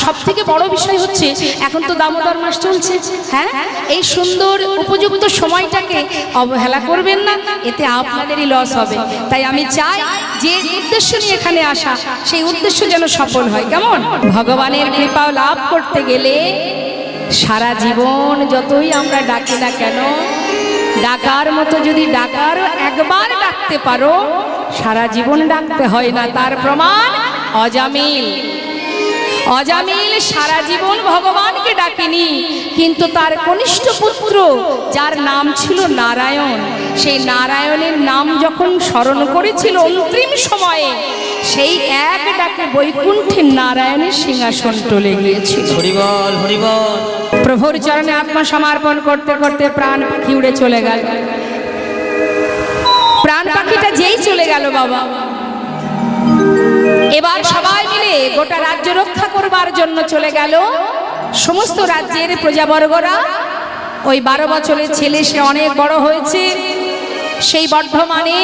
সব থেকে বড় বিষয় হচ্ছে এখন তো দামোদর মাস চলছে, হ্যাঁ, এই সুন্দর উপযুক্ত সময়টাকে অবহেলা করবেন না, এতে আপনাদেরই লস হবে। তাই আমি চাই যে উদ্দেশ্য নিয়ে এখানে আসা, সেই উদ্দেশ্য যেন সফল হয়। কেমন? ভগবানের কৃপা লাভ করতে গেলে সারা জীবন যতই আমরা ডাকি না কেন, ডাকার মতো যদি ডাকারও একবার ডাকতে পারো, সারা জীবন ডাকতে হয় না। তার প্রমাণ অজামিল। অজামিল সারা জীবন ভগবানকে ডাকেনি, কিন্তু তার কনিষ্ঠ পুত্র যার নাম ছিল নারায়ণ, সেই নারায়ণের নাম যখন স্মরণ করেছিল অন্তিম সময়ে, সেই এক ডাকে বৈকুণ্ঠে নারায়ণের সিংহাসন টলে গিয়েছিল। হরিবল হরিবল। প্রভুর চরণে আত্মা সমর্পণ করতে করতে প্রাণ পাখি উড়ে চলে গেল। প্রাণ পাখিটা যেই চলে গেল বাবা, এবার সবাই মিলে গোটা রাজ্য রক্ষা করবার জন্য চলে গেল। সমস্ত রাজ্যের প্রজাবর্গরা, ওই 12 বছরের ছেলে সে অনেক বড় হয়েছে, সেই বর্ধমানে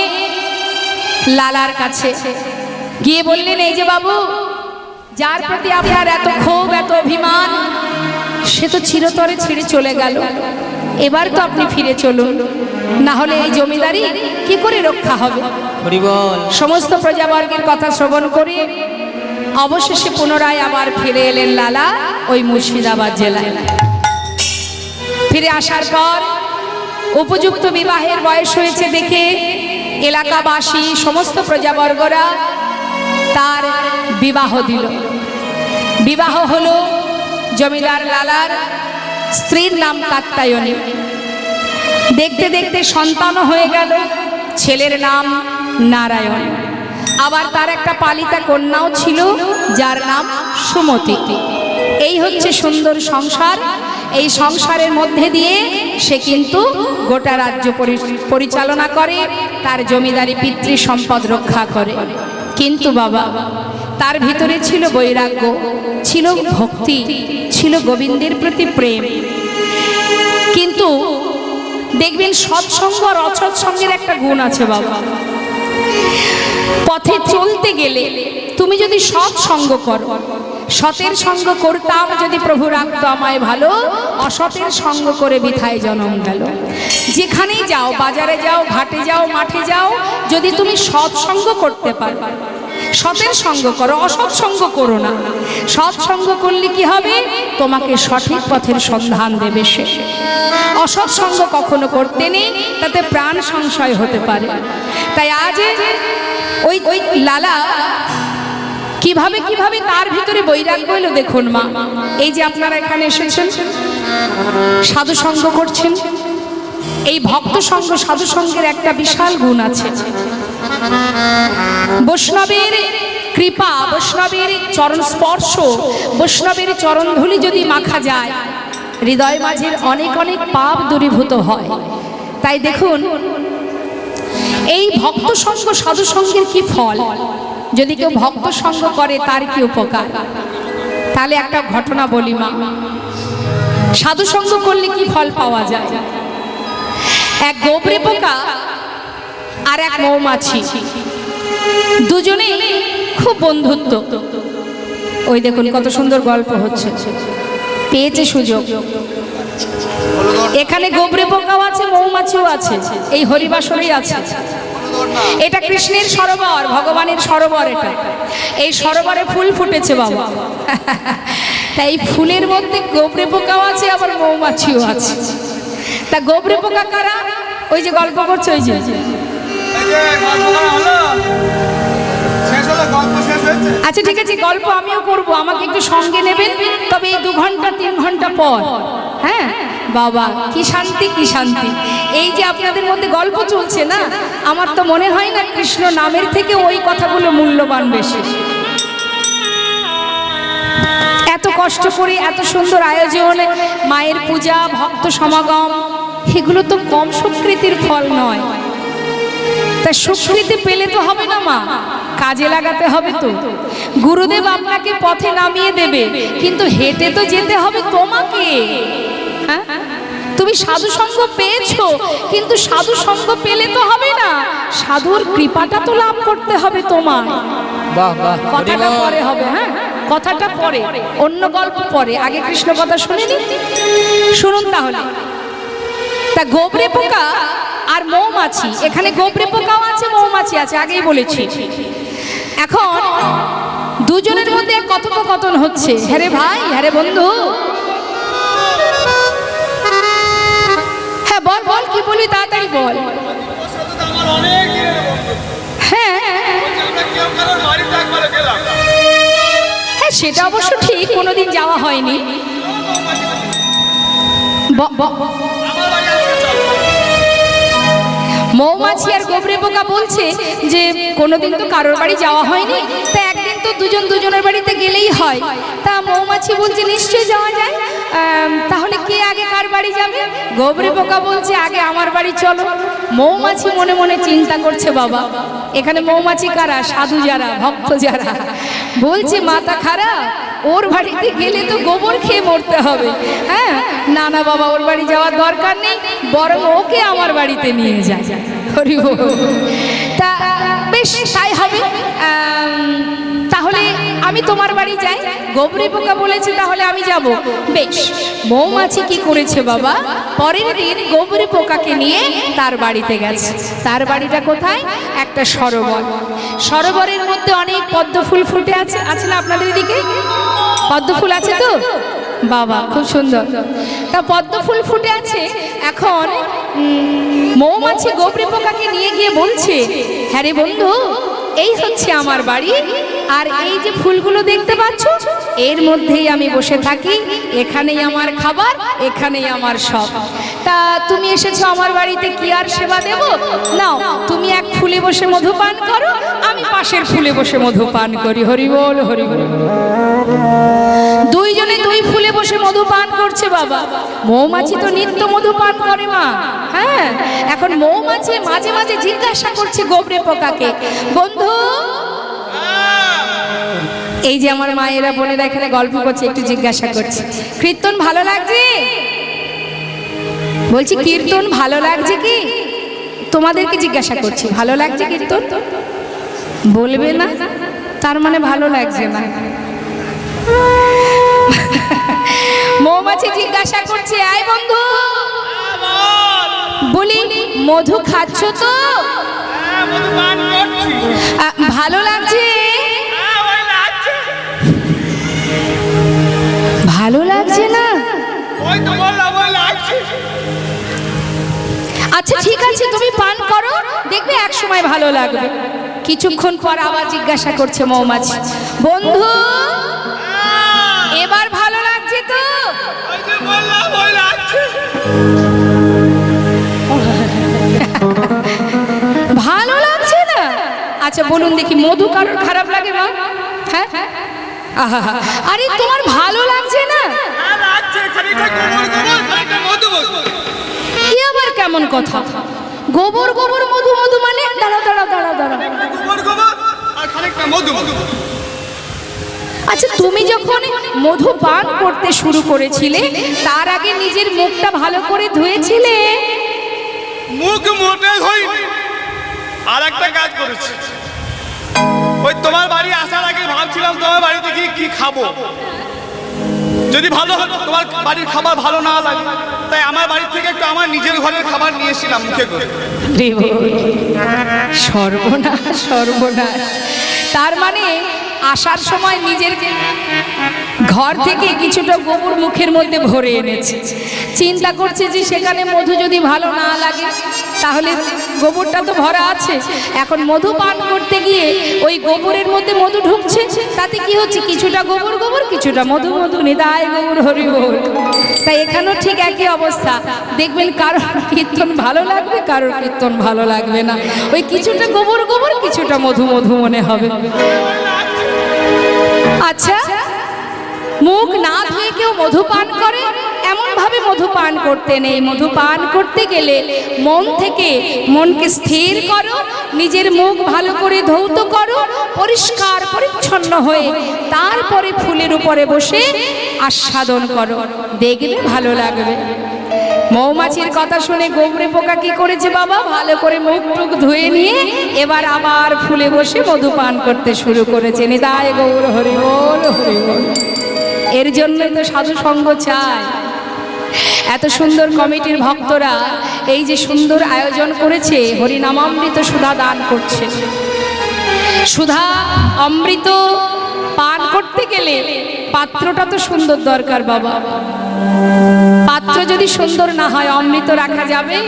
লালার কাছে গিয়ে বললেন, এই যে বাবু, যার প্রতি আপনার এত ক্ষোভ এত অভিমান, সে তো চিরতরে ছেড়ে চলে গেল, এবার তো আপনি ফিরে চলুন, না হলে এই জমিদারি কি করে রক্ষা হবে। সমস্ত প্রজাবর্গের কথা শ্রবণ করে অবশেষে পুনরায় আবার ফিরে এলেন লালা ওই মুর্শিদাবাদ জেলায়। ফিরে আসার পর উপযুক্ত বিবাহের বয়স হয়েছে দেখে এলাকাবাসী সমস্ত প্রজাবর্গরা তার বিবাহ দিল। বিবাহ হলো জমিদার লালার স্ত্রীর নাম কাত্যায়নী। দেখতে দেখতে সন্তানও হয়ে গেল, ছেলের নাম নারায়ণ। আবার তার একটা পালিতা কন্যাও ছিল যার নাম সুমতি। এই হচ্ছে সুন্দর সংসার। এই সংসারের মধ্যে দিয়ে সে কিন্তু গোটা রাজ্য পরিচালনা করে, তার জমিদারি পিতৃ সম্পদ রক্ষা করে। কিন্তু বাবা, তার ভিতরে ছিল বৈরাগ্য, ছিল ভক্তি, ছিল গোবিন্দের প্রতি প্রেম। কিন্তু দেখবেন সৎসঙ্গ আর অসৎসঙ্গের একটা গুণ আছে বাবা। পথে চলতে গেলে তুমি যদি সৎসঙ্গ করো, সতের সঙ্গ করতাম যদি প্রভু রাখতো আমায় ভালো, অসতের সঙ্গ করে বৃথায় জন্ম গেল। যেখানেই যাও, বাজারে যাও, ঘাটে যাও, মাঠে যাও, যদি তুমি সৎসঙ্গ করতে পারো, সতের সঙ্গ করো, অসৎ সঙ্গ করো না। সৎসঙ্গ করলে কি হবে? তোমাকে সঠিক পথের সন্ধান দেবে সে। অসৎ সঙ্গ কখনো করতে নেই, তাতে প্রাণ সংশয় হতে পারে। তাই আজ ওই লালা কিভাবে কিভাবে তার ভিতরে বৈরাগ্য এলো দেখুন মা। এই যে আপনারা এখানে এসেছেন, সাধু সঙ্গ করছেন, এই ভক্ত সঙ্গ সাধু সঙ্গের একটা বিশাল গুণ আছে। বৈষ্ণবের কৃপা, বৈষ্ণবের চরণ স্পর্শ, বৈষ্ণবের চরণধূলি যদি মাখা যায়, হৃদয় মাঝের অনেক অনেক পাপ দূরীভূত হয়। তাই দেখুন এই ভক্ত সঙ্গ সাধু সঙ্গের কি ফল, যদি কেউ ভক্ত সঙ্গ করে তার কি উপকার। তাহলে একটা ঘটনা বলি মা, সাধু সঙ্গ করলে কি ফল পাওয়া যায়। এক গোবরে পোকা আর এক মৌমাছি, দুজনেই খুব বন্ধুত্ব। ওই দেখুন কত সুন্দর গল্প হচ্ছে, পেয়েছে সুযোগ। এখানে গোবরে পোকাও আছে, মৌমাছিও আছে, এই হরিবাসরেই আছে। এটা কৃষ্ণের সরোবর, ভগবানের সরোবর এটা। এই সরোবরে ফুল ফুটেছে বাবা। তাই ফুলের মধ্যে গোবরে পোকাও আছে, আবার মৌমাছিও আছে। তা গোবরে পোকা কারা? ওই যে গল্প করছে, ওই যে আচ্ছা ঠিক আছে, গল্প আমিও করব, আমাকে একটু সঙ্গে নেবেন, তবে এই 2 ঘন্টা 3 ঘন্টা পর। হ্যাঁ বাবা, কি শান্তি কি শান্তি। এই যে আপনাদের মধ্যে গল্প চলছে না, আমার তো মনে হয় না কৃষ্ণ নামের থেকে ওই কথাগুলো মূল্যবান বেশি। এত কষ্ট করে এত সুন্দর আয়োজন, মায়ের পূজা, ভক্ত সমাগম, এগুলো তো কম সুকৃতির ফল নয়। তা সুকৃতি পেলে তো হবে না মা, কাজে লাগাতে হবে তো। গুরুদেব আপনাকে পথে নামিয়ে দেবে, কিন্তু হেঁটে তো যেতে হবে তোমাকে। হ্যাঁ, তুমি সাধু সঙ্গ পেয়েছো, কিন্তু সাধু সঙ্গ পেলে তো হবে না, সাধুর কৃপাটা তো লাভ করতে হবে তোমার। কথাটা পরে হবে। হ্যাঁ, কথাটা পরে, অন্য গল্প পরে, আগে কৃষ্ণ কথা শুনিনি, শুনুন তাহলে। তা গোবরে পোকা আর মৌমাছি, এখানে গোবরে পোকাও আছে মৌমাছি আছে, আগেই বলেছি। এখন দুজনের মধ্যে কথোপকথন হচ্ছে, হ্যাঁ রে ভাই, হ্যাঁ রে বন্ধু, হ্যাঁ বল বল কি বলি তাড়াতাড়ি বল। হ্যাঁ হ্যাঁ সেটা অবশ্য ঠিক, কোনোদিন যাওয়া হয়নি। মৌমাছি আর গোবরে পোকা বলছে যে কোনোদিন তো কারোর বাড়ি যাওয়া হয়নি, তা একদিন তো দুজন দুজনের বাড়িতে গেলেই হয়। তা মৌমাছি বলছে নিশ্চয়ই যাওয়া যায়, তাহলে কে আগে কার বাড়ি যাবে? গোবরে পোকা বলছে আগে আমার বাড়ি চলো। মৌমাছি মনে মনে চিন্তা করছে, বাবা এখানে মৌমাছি কারা? সাধু যারা, ভক্ত যারা। বলছে মাথা খারাপ, ওর বাড়িতে গেলে তো গোবর খেয়ে মরতে হবে। হ্যাঁ না না বাবা, ওর বাড়ি যাওয়ার দরকার নেই, বরং ওকে আমার বাড়িতে নিয়ে যায়। হরি বল। তা বেশ তাই হবে, তাহলে আমি তোমার বাড়ি যাই। গোবরে পোকা বলেছে তাহলে আমি যাব। বেশ, মৌমাছি কি করেছে বাবা, পরের দিন গোবরে পোকাকে নিয়ে তার বাড়িতে গেছে। তার বাড়িটা কোথায়? একটা সরোবর। সরোবরের মধ্যে অনেক পদ্ম ফুল ফুটে আছে, আছে না আপনাদের দিকে? পদ্ম ফুল আছে তো? বাবা খুব সুন্দর। তা পদ্ম ফুল ফুটে আছে। এখন মৌমাছি গোবরে পোকাকে নিয়ে গিয়ে বলছে, হ্যাঁ রে বন্ধু, এই হচ্ছে আমার বাড়ি, আর এই যে ফুলগুলো দেখতে পাচ্ছ এর মধ্যেই আমি বসে থাকি, এখানেই আমার খাবার, এখানেই আমার সব। তা তুমি এসেছো আমার বাড়িতে, কি আর সেবা দেব? নাও তুমি এক ফুলে বসে মধু পান করো, আমি পাশের ফুলে বসে মধু পান করি। হরি বল হরি বল। দুইজনে দুই ফুলে বসে মধু পান করছে বাবা। মৌমাছি তো নিত্য মধু পান করে মা। হ্যাঁ, এখন মৌমাছি মাঝে মাঝে জিজ্ঞাসা করছে গোবরে পোকাকে, বন্ধু এই যে আমার মায়েরা বোনেরা এখানে গল্প করছে, একটু জিজ্ঞাসা করছে, কীর্তন ভালো লাগছে? বলছি কীর্তন ভালো লাগছে কি? তোমাদেরকে জিজ্ঞাসা করছি, ভালো লাগছে কীর্তন? বলবে না, তার মানে ভালো লাগছে না। মৌমাছি জিজ্ঞাসা করছে, আয় বন্ধু, বলি মধু খাচ্ছ তো? ভালো লাগছে? ভালো লাগছে না? আচ্ছা ঠিক আছে, তুমি পান করো, দেখবে এক সময় ভালো লাগবে। কিছুক্ষণ পর আবার জিজ্ঞাসা করছে মৌমাছি, বন্ধু এবার ভালো লাগছে তো? ভালো লাগছে না? আচ্ছা বলুন দেখি, মধু কারোর খারাপ লাগে মা? হ্যাঁ, আরে তোমার ভালো লাগছে না? কি আবার কেমন কথা? গোবর গোবর মধু মধু মানে? দাঁড়া দাঁড়া দাঁড়া দাঁড়া, আচ্ছা তুমি যখন মধু পান করতে শুরু করেছিলে তার আগে নিজের মুখটা ভালো করে ধুয়েছিলে? মুখ মোটে ধুইনি, আর একটা কাজ করেছি। ওই তোমার বাড়ি আসার আগে ভাবছিলাম তোমার বাড়িতে গিয়ে কি খাবো, যদি ভালো হতো, তোমার বাড়ির খাবার ভালো না লাগে, তাই আমার বাড়ি থেকে একটু আমার নিজের ঘরের খাবার নিয়ে এসেছিলাম মুখে করে। সর্বনাশ সর্বনাশ, তার মানে আসার সময় নিজের ঘর থেকে কিছুটা গোবর মুখের মধ্যে ভরে এনেছে, চিন্তা করছে যে সেখানে মধু যদি ভালো না লাগে তাহলে গোবরটা তো ভরা আছে, এখন মধু পান করতে গিয়ে ওই গোবরের মধ্যে মধু ঢুকছে, তাতে কি হচ্ছে কিছুটা গোবর গোবর কিছুটা মধু মধু, নিতাই গোবর হরি বল। তাই এখানেও ঠিক একই অবস্থা, দেখবেন কারোর কীর্তন ভালো লাগবে, কারোর কীর্তন ভালো লাগবে না, ওই কিছুটা গোবর গোবর কিছুটা মধু মধু মনে হবে। আচ্ছা, মুখ না ধুয়ে কেউ মধু পান করে? এমন ভাবে মধু পান করতে নেই। মধু পান করতে গেলে মন থেকে মনকে স্থির করো, নিজের মুখ ভালো করে ধৌত করো, পরিষ্কার পরিচ্ছন্ন হয়ে তারপরে ফুলের উপরে বসে আস্বাদন করো, দেখবে ভালো লাগবে। মৌমাছির কথা শুনে গোবরে পোকা কি করেছে বাবা, ভালো করে মুখ টুক ধুয়ে নিয়ে এবার আবার ফুলে বসে মধু পান করতে শুরু করেছে। নিতাই গৌর হরি বল হরি বল। এর জন্য তো সাধু সঙ্গ চাই। এত সুন্দর কমিটির ভক্তরা এই যে সুন্দর আয়োজন করেছে, হরিনামামৃত সুধা দান করছে। সুধা অমৃত পান করতে গেলে পাত্রটা তো সুন্দর দরকার বাবা। পাত্র যদি সুন্দর না হয় অমৃত রাখা যাবে?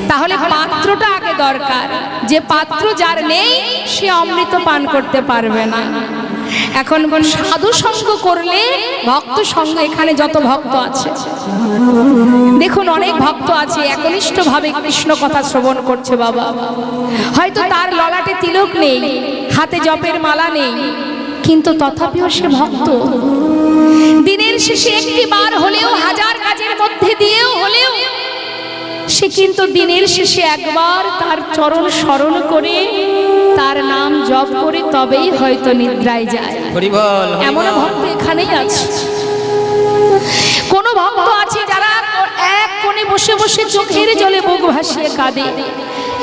তাহলে পাত্রটা আগে দরকার। যে পাত্র যার নেই সে অমৃত পান করতে পারবে না। এখন সাধু সঙ্গ করলে ভক্ত সঙ্গ, এখানে যত ভক্ত আছে দেখুন, অনেক ভক্ত আছে একনিষ্ঠভাবে কৃষ্ণ কথা শ্রবণ করছে বাবা। হয়তো তার ললাটে তিলক নেই, হাতে জপের মালা নেই, কিন্তু তথাপিও সে ভক্ত। দিনের শেষে একটি বার হলেও, হাজার কাজের মধ্যে দিয়েও হলেও সে কিন্তু দিনের শেষে একবার তার চরণ স্মরণ করে তার নাম জপ করে তবেই হয়তো নিদ্রায় যায়। এমন ভক্ত এখানেই আছে। কোন ভক্ত আছে যারা এক কোণে বসে বসে চোখের জলে বুক ভাসিয়ে কাঁদে।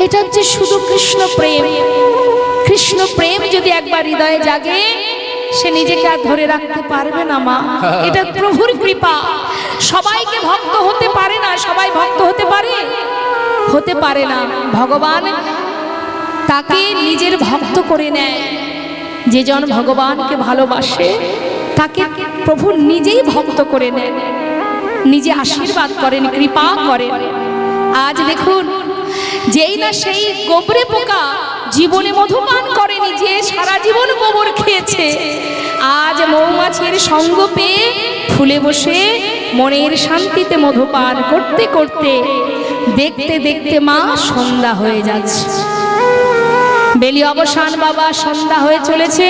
এটা হচ্ছে শুধু কৃষ্ণ প্রেম। কৃষ্ণ প্রেম যদি একবার হৃদয়ে জাগে, সে নিজেকে আর ধরে রাখতে পারবে না মা। এটা প্রভুর কৃপা। সবাইকে ভক্ত হতে পারে না। সবাই ভক্ত হতে পারে? হতে পারে না। ভগবান তাকে নিজের ভক্ত করে নেয়। যে জন ভগবানকে ভালোবাসে তাকে প্রভু নিজেই ভক্ত করে নেন, নিজে আশীর্বাদ করেন, কৃপা করেন। আজ দেখুন, যেই না সেই গোবরে পোকা জীবনে মধুপান করেনি, যে সারা জীবন গোবর খেয়েছে, আজ মৌমাছির সঙ্গ পেয়ে ফুলে বসে মনের শান্তিতে মধুপান করতে করতে দেখতে দেখতে মা সন্ধ্যা হয়ে যাচ্ছে। বেলি অবসান বাবা, সন্ধ্যা হয়ে চলেছে।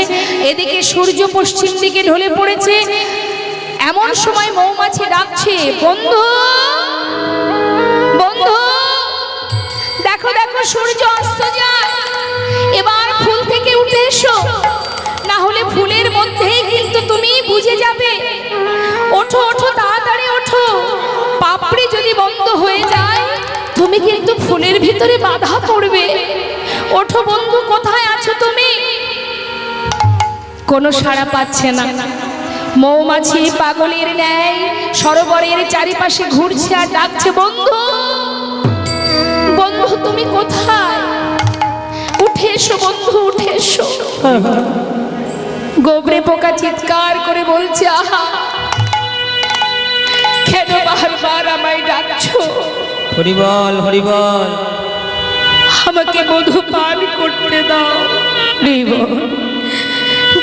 এদিকে সূর্য পশ্চিম দিকে ঢলে পড়েছে। এমন সময় মৌমাছি ডাকছে, বন্ধু বন্ধু, দেখো দেখো সূর্য অস্ত যায়, এবার ফুল থেকে উঠে এসো, না হলে ফুলের মধ্যেই কিন্তু তুমি বুঝে যাবে। ওঠো ওঠো, তাড়াতাড়ি ওঠো, পাপড়ি যদি বন্ধ হয়ে যায় তুমি কিন্তু ফুলের ভিতরে বাধা পড়বে। ওঠো বন্ধু, কোথায় আছো তুমি? কোনো সাড়া পাচ্ছে না। মৌমাছি পাগলের ন্যায় সরোবরের চারিপাশে ঘুরছে আর ডাকছে, বন্ধু বন্ধু, তুমি কোথায়? উঠে এসো বন্ধু, উঠে এসো। গোবরে পোকা চিৎকার করে বলছে, আহা, কেন বারবার আমায় ডাকছো? হরি বল হরি বল। আমাকে মধু পান করতে দাও।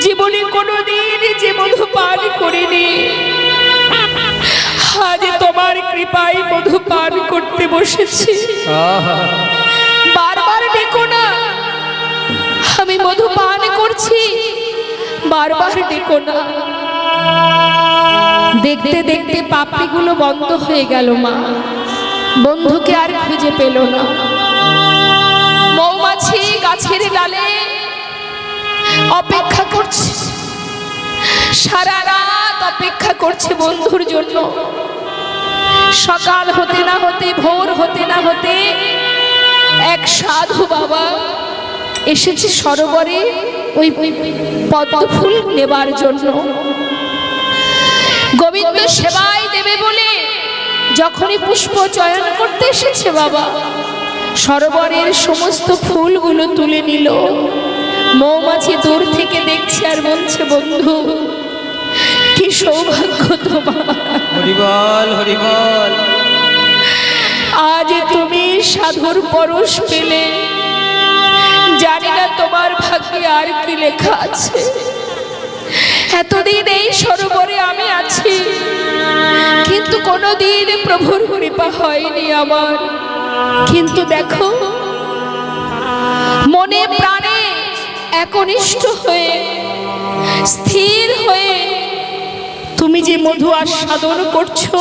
জীবনে কোনোদিন যে মধু পান করিনি, আজ তোমার কৃপায় মধু পান করতে বসেছি। বারবার ডেকো না, আমি মধু পান করছি, বারবার ডেকো না। দেখতে দেখতে পাপড়িগুলো বন্ধ হয়ে গেল মা। বন্ধুকে আর খুঁজে পেল না। মৌমাছি গাছের ডালে অপেক্ষা করছে, সারা রাত অপেক্ষা করছে বন্ধুর জন্য। সকাল হতে না হতে, ভোর হতে না হতে এক সাধু বাবা এসেছে সরোবরে ওই পদ্ম ফুল নেবার জন্য। গোবিন্দ সেবায় দেবে বলে যখনই পুষ্প চয়ন করতে এসেছে বাবা, সরোবরের সমস্ত ফুলগুলো তুলে নিল। মৌমাছি দূর থেকে দেখছে আর বলছে, বন্ধু কি সৌভাগ্য তোমার, হরি বল হরি বল। আজ তুমি সাধুর পরশ পেলে। জানি না তোমার ভাগ্যে আর কি লেখা আছে। এতদিন এই সরোবরে আমি আছি, কিন্তু কোনোদিন প্রভুর কৃপা হয়নি আমার। কিন্তু দেখো, মনে প্রাণে একনিষ্ঠ হয়ে, স্থির হয়ে তুমি যে মধু আস্বাদন করছো,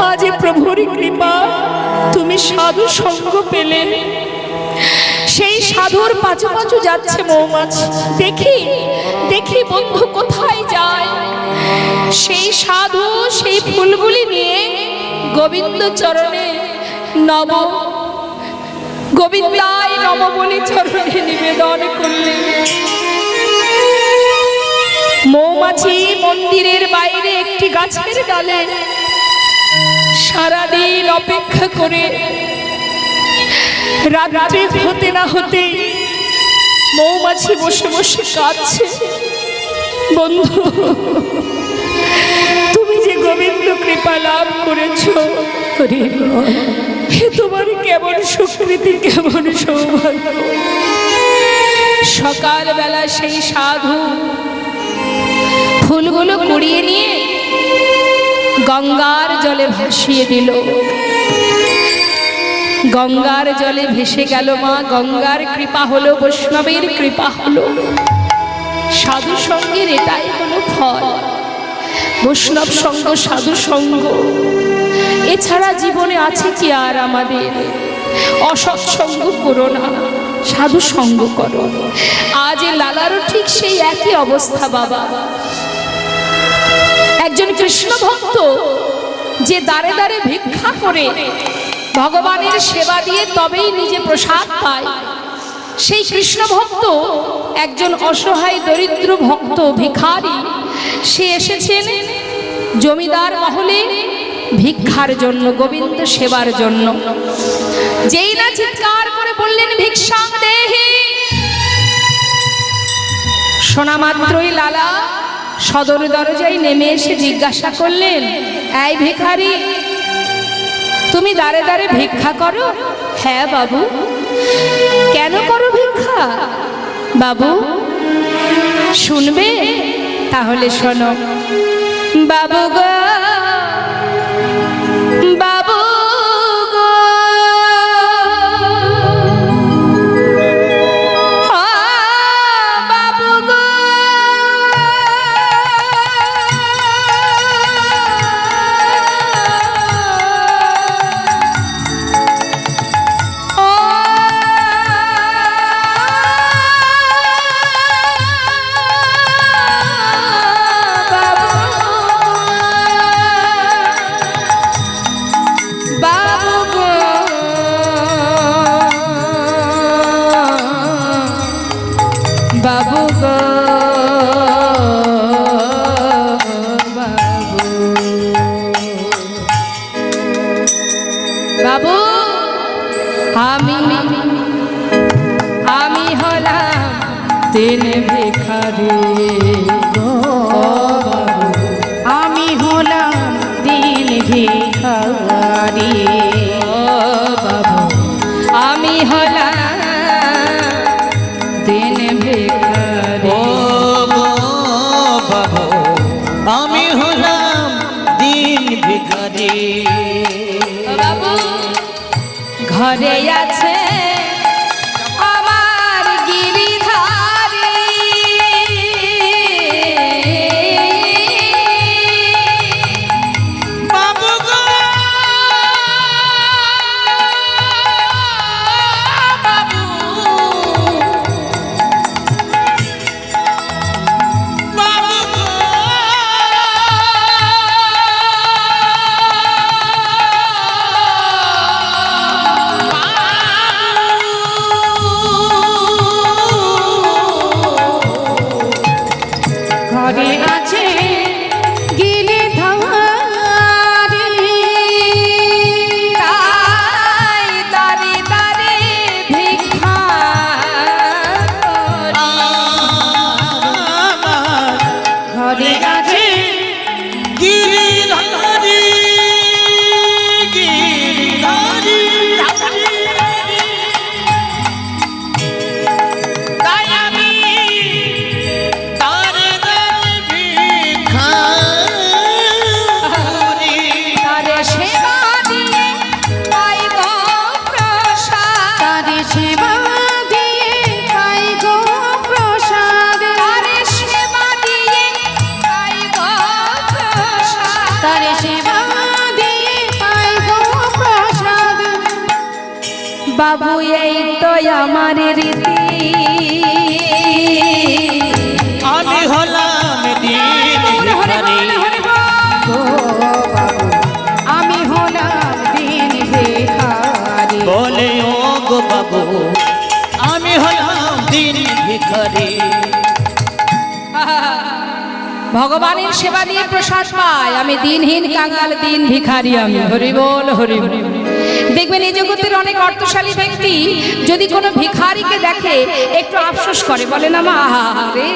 আজ প্রভুর কৃপা তুমি সাধু সঙ্গ পেলে। সেই সাধুর পাঁচু পাঁচু যাচ্ছে মৌমাছি। দেখি দেখি বন্ধু কোথায় যায়। সেই সাধু সেই ফুলগুলি নিয়ে গোবিন্দ চরণে নব, গোবিন্দায় নম বলে চরণে নিবেদন করলেন। মৌমাছি মন্দিরের বাইরে একটি গাছের ডালে সারাদিন অপেক্ষা করে রাত্রি হতে না হতে মৌমাছি বসে বসে কাঁদছে। বন্ধু, তুমি যে গোবিন্দ কৃপা লাভ করেছ, হে তোমার কেমন সুকৃতি, কেমন সৌভাগ্য। সকালবেলা সেই সাধু ফুলগুলো কুড়িয়ে নিয়ে গঙ্গার জলে ভাসিয়ে দিল। গঙ্গার জলে ভেসে গেল মা। গঙ্গার কৃপা হলো, বৈষ্ণবের কৃপা হলো, সাধু সঙ্গের এটাই হলো ফল। বৈষ্ণব সঙ্গ, সাধু সঙ্গ, এছাড়া জীবনে আছে কি আর আমাদের? অসৎসঙ্গ করো না, সাধু সঙ্গ করো। আজ এ লালারও ঠিক সেই একই অবস্থা বাবা। একজন কৃষ্ণ ভক্ত যে দাঁড়ে দাঁড়ে ভিক্ষা করে ভগবানের সেবা দিয়ে তবেই নিজে প্রসাদ পায়, সেই কৃষ্ণ ভক্ত একজন অসহায় দরিদ্র ভক্ত ভিখারি, সে এসেছেন জমিদার মহলে ভিক্ষার জন্য, গোবিন্দ সেবার জন্য। যেই না চিৎকার করে বললেন ভিক্ষাং দেহি, শোনা মাত্রই লালা সদর দরজায় নেমে এসে জিজ্ঞাসা করলেন, এই ভিখারি, তুমি দাঁড়ে দাঁড়ে ভিক্ষা করো? হ্যাঁ বাবু। কেন করো ভিক্ষা বাবু? শুনবে? তাহলে শোনো। বাবু গো, বাবু গো, বাবু গো, বাবু গো, বাবু, আমি হলাম তিন ভিখারি গো বাবু, আমি হলাম তিন ভিখারি ও বাবু, আমি হলাম তিন ভিখারি। ও বাবু, আমি হলাম দিন ভিখারি। বাবু, ঘরে আছে আমার গিরিধারী, বাবু গো, বাবু, বাবু গো, ঘরে আছে গিরিধারী, তাই দাঁড়ে দাঁড়ে ভিক্ষা করি। আমার ঘরে আছে গিরিধারী, গিরিধারী, তাই আমি তারে দাঁড়ে ভিক্ষা করি। তারে সেবা দিয়ে পাই গো প্রসাদ, তারে সেবা দিয়ে পাই গো প্রসাদ, তারে সেবা দিয়ে পাই গো প্রসাদ, তারে সেবা দিয়ে পাই গো প্রসাদ। বাবু, এই তো আমার রীতি, আমি হলাম দিন ভিখারি। আমি হলাম ভগবানের সেবা দিয়ে প্রসাদ পাই। আমি দিনহীন কাঙাল, দিন ভিখারি আমি। হরি বল, হরি বল। দেখবেন এই জগতের অনেক অর্থশালী ব্যক্তি যদি কোনো ভিখারিকে দেখে একটু আফসোস করে, বলে না মা রে,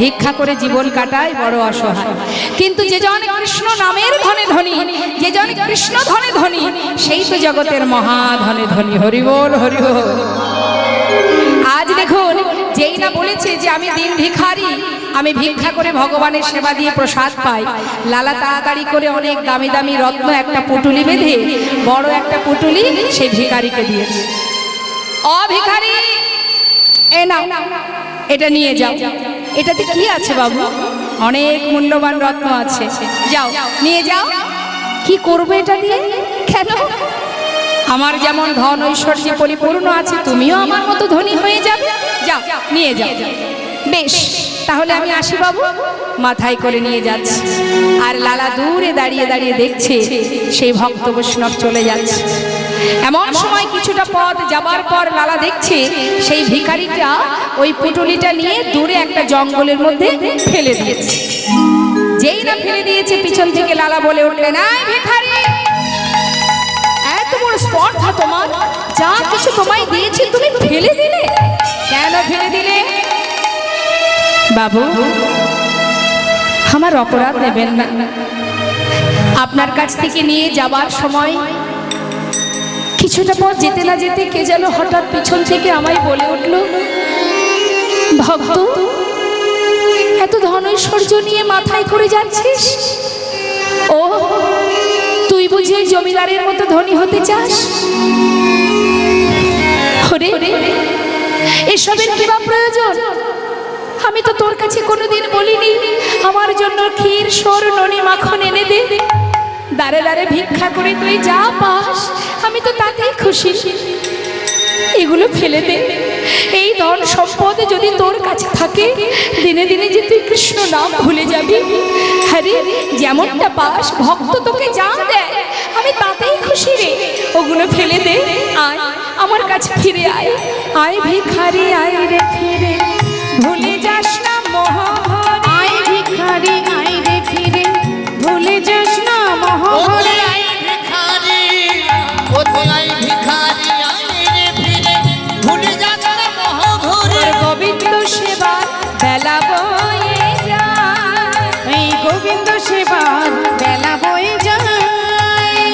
ভিক্ষা করে জীবন কাটায়, বড় অসহায়। কিন্তু যে জন কৃষ্ণ নামের ধনে ধনী, যে জন কৃষ্ণ ধনে ধনী, সেই তো জগতের মহা ধনে ধনী। হরি বল, হরি বল। আজ দেখুন, যেই না বলেছে যে আমি দিন ভিখারি, আমি ভিক্ষা করে ভগবানের সেবা দিয়ে প্রসাদ পাই, লালা তাড়াতাড়ি করে অনেক দামি দামি রত্ন একটা পুটুলি বেঁধে, বড় একটা পুটুলি সেই ভিখারিকে দিয়েছে। অ ভিখারি, এ নাও, এটা নিয়ে যাও। এটাতে কি আছে বাবু? অনেক মূল্যবান রত্ন আছে, যাও নিয়ে যাও। কি করবে এটা দিয়ে? কেন? আমার যেমন ধন ঐশ্বর্যে পরিপূর্ণ আছে, তুমিও আমার মতো ধনী হয়ে যাবে। যাও নিয়ে যাও। বেশ, তাহলে আমি আসি বাবু। মাথায় করে নিয়ে যাচ্ছে, আর লালা দূরে দাঁড়িয়ে দাঁড়িয়ে দেখছে সেই ভক্ত বৈষ্ণব চলে যাচ্ছে। এমন সময় কিছুটা পথ যাবার পর লালা দেখছে সেই ভিখারিটা ওই পুটুলিটা নিয়ে দূরে একটা জঙ্গলের মধ্যে ফেলে দিয়েছে। যেই না ফেলে দিয়েছে, পিছন থেকে লালা বলে উঠলেন, এই ভিখারি, এত বড় স্পর্ধা তোমার, যা কিছু তোমায় দিয়েছি তুমি ফেলে দিলে, কেন ফেলে দিলে? বাবু, আমার অপরাধ নেবেন না। আপনার কাছ থেকে নিয়ে যাবার সময় কিছুটা পর যেতে না যেতে কে যেন হঠাৎ পিছন থেকে আমায় বলে উঠল, ভক্ত, এত ধন ঐশ্বর্য নিয়ে মাথায় করে যাচ্ছিস? ও, তুই বুঝি ওই জমিদারের মতো ধনী হতে চাস? ওরে, এসবের কি বা প্রয়োজন? আমি তো তোর কাছে কোনোদিন বলিনি আমার জন্য ক্ষীর, সর, ননি, মাখন এনে দে। দাঁড়ে দাঁড়ে ভিক্ষা করে তুই যা পাস, আমি তো তাতেই খুশি। এগুলো ফেলে দে। এই ধন সম্পদ যদি তোর কাছে থাকে, দিনে দিনে যে তুই কৃষ্ণ নাম ভুলে যাবি। আরে, যেমনটা পাস, ভক্ত তোকে যা দেয়, আমি তাতেই খুশি রে। ওগুলো ফেলে দে, আয় আমার কাছে ফিরে আয়। আয় ভিখারি, আয় রে ফিরে, ভুলে যাস না মোহর। আয় ভিখারি, আয় রে ফিরে, ভুলে যাস না মোহর। আই ভিখারি, কোথায় ভিখারি, আই রে ফিরে, ভুলে যাস না মোহঘরে। গোবিন্দ সেবার বেলা বয়ে যায়, এই গোবিন্দ সেবার বেলা বয়ে যায়।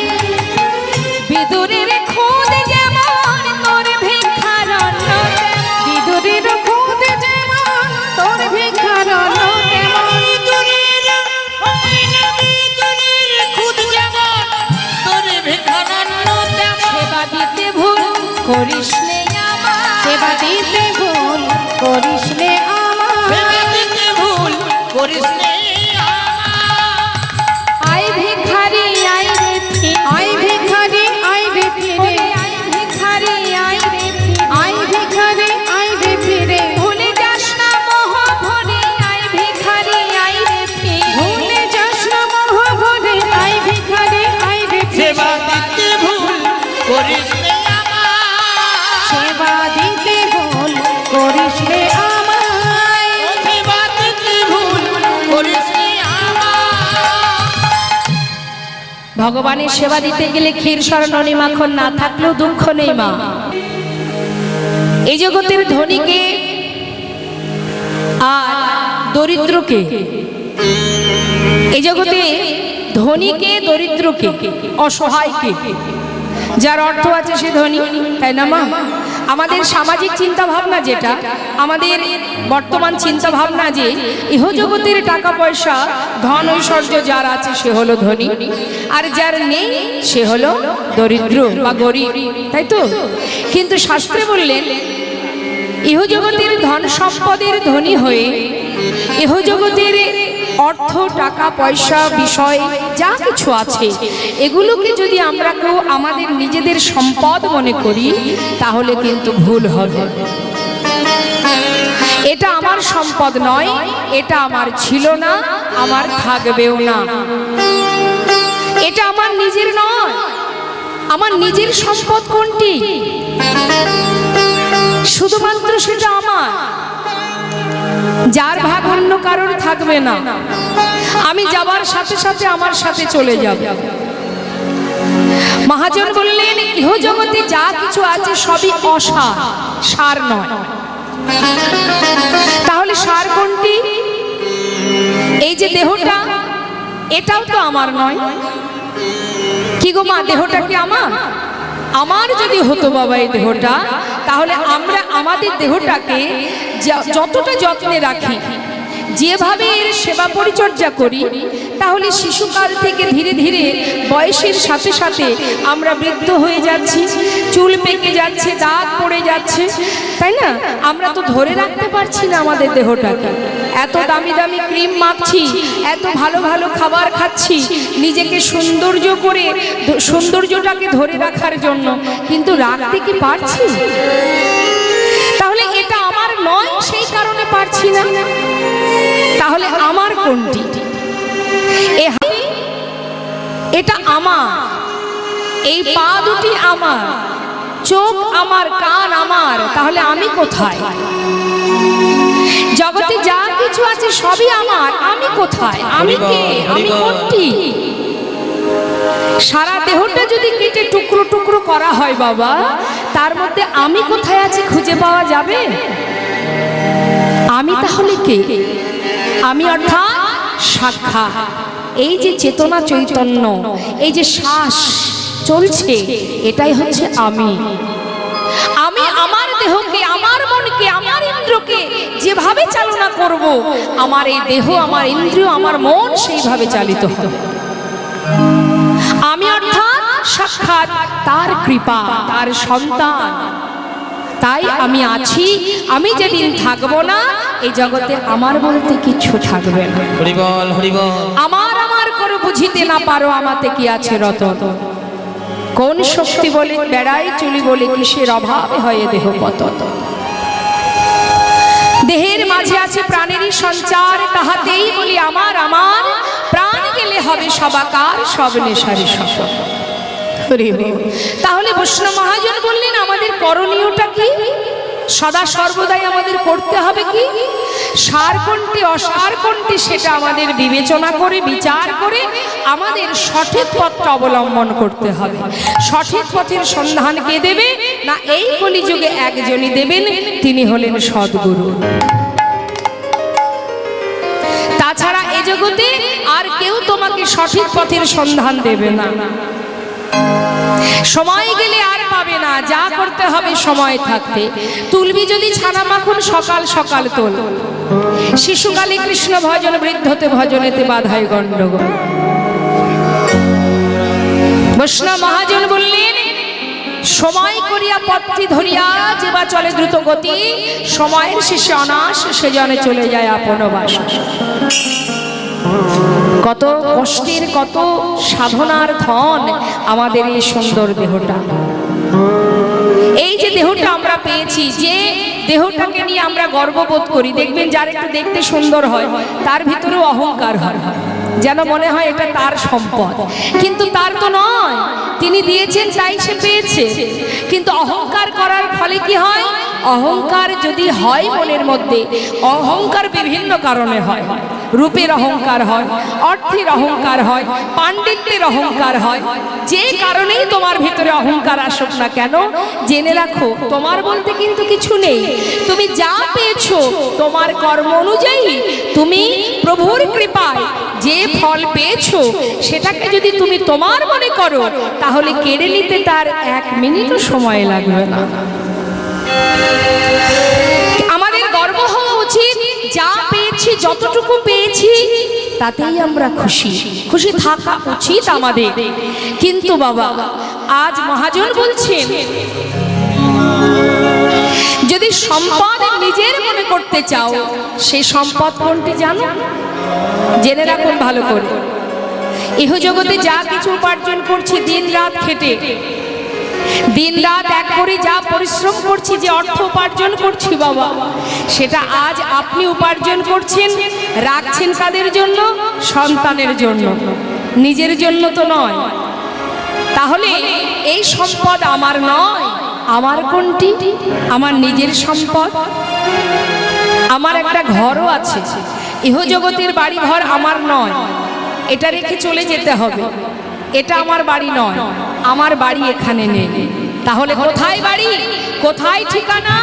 বিদুরের খোদ যেমন তোর ভিক্ষার অন্ন, বিদুরের খোদ যেমন তোর ভিক্ষার অন্ন তেমন। সেবা দিতে ভুল করিস নে আমার, সেবা দিতে ভুল করিস নে আমার। ভুল করিস নে আই ভিখারি, আই রে ফিরে, আই ভিখারি, আই রে ফিরে, আই ভিখারি, আই রে ফিরে, আই ভিখারি, আই রে ফিরে, ভুলে যাস না মোহ ভরে। আই ভিখারি, আই রে ফিরে, ভুলে যাস না মোহ ভরে। আই ভিখারি, আই রে ফিরে, সেবা দিতে ভুল করিস নে সেবা দিতে ভুল করিস নে আমায়। সেবা দিতে ভুল করিস নে ভগবানের সেবা দিতে গেলে ক্ষীর, সর, ননি, মাখন না থাকলেও দুঃখ নেই মা। এই জগতের ধনীকে আর দরিদ্রকে, এই জগতে ধনীকে, দরিদ্রকে, অসহায়কে, যার অর্থ আছে সে ধনী, তাই না মা? আমাদের সামাজিক চিন্তা ভাবনা যেটা, আমাদের বর্তমান চিন্তা ভাবনা যে ইহজগতের টাকা পয়সা, ধন ঐশ্বর্য যার আছে সে হলো ধনী, আর যার নেই সে হলো দরিদ্র বা গরিব, তাই তো? কিন্তু শাস্ত্রে বললেন, ইহজগতের ধন সম্পদের ধনী হয়ে, ইহজগতের অর্থ, টাকা পয়সা, বিষয় যা কিছু আছে, এগুলোকে যদি আমরা কেউ আমাদের নিজেদের সম্পদ মনে করি, তাহলে কিন্তু ভুল হবে। এটা আমার সম্পদ নয়, এটা আমার ছিল না, আমার থাকবেও না। এটা আমার নিজের নয়। আমার নিজের সম্পদ কোনটি? শুধুমাত্র সেটা আমার। যার ভাগ অন্য কারোর থাকবে না। আমি যাবার সাথে সাথে আমার সাথে চলে যাব। মহাজন বললেন, ইহজগতে যা কিছু আছে সবই অসার, সার নয়। তাহলে সার কোনটি? এই যে দেহটা, এটাও তো আমার নয়। কি গো মা, দেহটা কি আমার? আমার যদি হতো বাবা এই দেহটা, তাহলে আমরা আমাদের দেহটাকে যতটা যত্নে রাখি, যেভাবে এর সেবা পরিচর্যা করি, তাহলে শিশুকাল থেকে ধীরে ধীরে বয়সের সাথে সাথে আমরা বৃদ্ধ হয়ে যাচ্ছি, চুল পেকে যাচ্ছে, দাঁত পড়ে যাচ্ছে, তাই না? আমরা তো ধরে রাখতে পারছি না আমাদের দেহটাকে। এত দামি দামি ক্রিম মাখছি, এত ভালো ভালো খাবার খাচ্ছি নিজেকে সৌন্দর্য করে, সৌন্দর্যটাকে ধরে রাখার জন্য, কিন্তু রাখতে কি পারছি? তাহলে এটা আমার নয়, সেই কারণে পারছি না। তাহলে আমার কোনটি? এটা আমার, এই পা দুটি আমার, চোখ আমার, কান আমার, তাহলে আমি কোথায়? জগতে যা কিছু আছে সবই আমার, আমি কোথায়? আমি কে? আমি কোনটি? সারা দেহটা যদি কেটে টুকরো টুকরো করা হয় বাবা, তার মধ্যে আমি কোথায় আছি খুঁজে পাওয়া যাবে? আমি তাহলে কে? আমি অর্থাৎ সাক্ষা, এই যে চেতনা চৈতন্য, এই যে শ্বাস চলছে, এটাই হচ্ছে আমি। আমি আমার দেহকে, আমার মনকে, আমার ইন্দ্রকে যেভাবে চালনা করব, আমার এই দেহ, আমার ইন্দ্রিয়, আমার মন সেইভাবে চালিত হবে। আমি অর্থাৎ সাক্ষাৎ তার কৃপা, তার সন্তান। তাই আমি আছি। আমি যেদিন থাকবো না, এই জগতে আমার বলতে কিছু থাকবে না। হরি বল, হরি বল। আমার আমার করে বুঝিতে না পারো, আমাতে কি আছে রতন? কোন শক্তি বলে বেড়াই চলি বলে, কিসের অভাবে হয় দেহ পতন? দেহের মাঝে আছে প্রাণেরই সঞ্চার, তাহাতেই বলি আমার আমার, প্রাণ গেলে হবে সবাকার, সব নেশারি সফল। তাহলে বৈষ্ণব মহাজন বললেন, আমাদের করণীয়টা কি? সদা সর্বদাই আমাদের করতে হবে কি? সার কোনটি, অসার কোনটি, সেটা আমাদের বিবেচনা করে, বিচার করে আমাদের সঠিক পথটা অবলম্বন করতে হবে। সঠিক পথের সন্ধান কে দেবে? না, এই কলিযুগে একজনই দেবেন, তিনি হলেন সদ্গুরু। তাছাড়া এ জগতে আর কেউ তোমাকে সঠিক পথের সন্ধান দেবে না। সময় গেলে আর পাবে না, যা করতে হবে সময় থাকতে। তুলবি যদি ছানা মাখন, সকাল সকাল তোল। শিশুকালে কৃষ্ণ ভজন, বৃদ্ধতে ভজনেতে বাধায় গণ্ডগোল। বৈষ্ণব মহাজন বললেন, সময় করিয়া পথটি ধরিয়া, যেবা চলে দ্রুত গতি, সময়ের শেষে অনাশ, সে জনে চলে যায় আপন বাস। কত কষ্টের, কত সাধনার ধন আমাদের এই সুন্দর দেহটা। এই যে দেহটা আমরা পেয়েছি, যে দেহটাকে নিয়ে আমরা গর্ববোধ করি, দেখবেন যার একটু দেখতে সুন্দর হয়, তার ভিতরেও অহংকার হয়, যেন মনে হয় এটা তার সম্পদ, কিন্তু তার তো নয়। তিনি দিয়েছেন তাই সে পেয়েছে। কিন্তু অহংকার করার ফলে কি হয়? অহংকার যদি হয় মনের মধ্যে, অহংকার বিভিন্ন কারণে হয়। রূপের অহংকার হয়, অর্থের অহংকার হয়, পাণ্ডিত্যের অহংকার হয়। যে কারণেই তোমার ভিতরে অহংকার আসুক না কেন, জেনে রাখো তোমার বলতে কিন্তু কিছু নেই। তুমি যা পেয়েছো তোমার কর্ম অনুযায়ী, তুমি প্রভুর কৃপায় যে ফল পেয়েছো, সেটাকে যদি তুমি তোমার মনে করো, তাহলে কেড়ে নিতে তার 1 মিনিটও সময় লাগবে না। আমাদের গর্ব হওয়া উচিত, যা পেয়েছি, যতটুকু পেয়েছি তাতেই আমরা খুশি। খুশি থাকা উচিত আমাদের। কিন্তু বাবা, আজ মহাজন বলছেন, যদি সম্পদ নিজের মনে করতে চাও, সেই সম্পদ কোনটি জানো? জেনে রাখুন ভালো করে। ইহজগতে যা কিছু উপার্জন করছি, দিন রাত খেটে, দিন রাত এক করে যা পরিশ্রম করছি, যে অর্থ উপার্জন করছি বাবা, সেটা আজ আপনি উপার্জন করছেন, রাখছেন কাদের জন্য? সন্তানের জন্য, নিজের জন্য তো নয়। তাহলে এই সম্পদ আমার নয়। আমার কোনটি? আমার নিজের সম্পদ। আমার একটা ঘরও আছে, ইহজগতের বাড়ি ঘর আমার নয়, এটা রেখে চলে যেতে হবে। এটা আমার বাড়ি নয়, আমার বাড়ি এখানে নেই। তাহলে কোথায় বাড়ি, কোথায় ঠিকানা,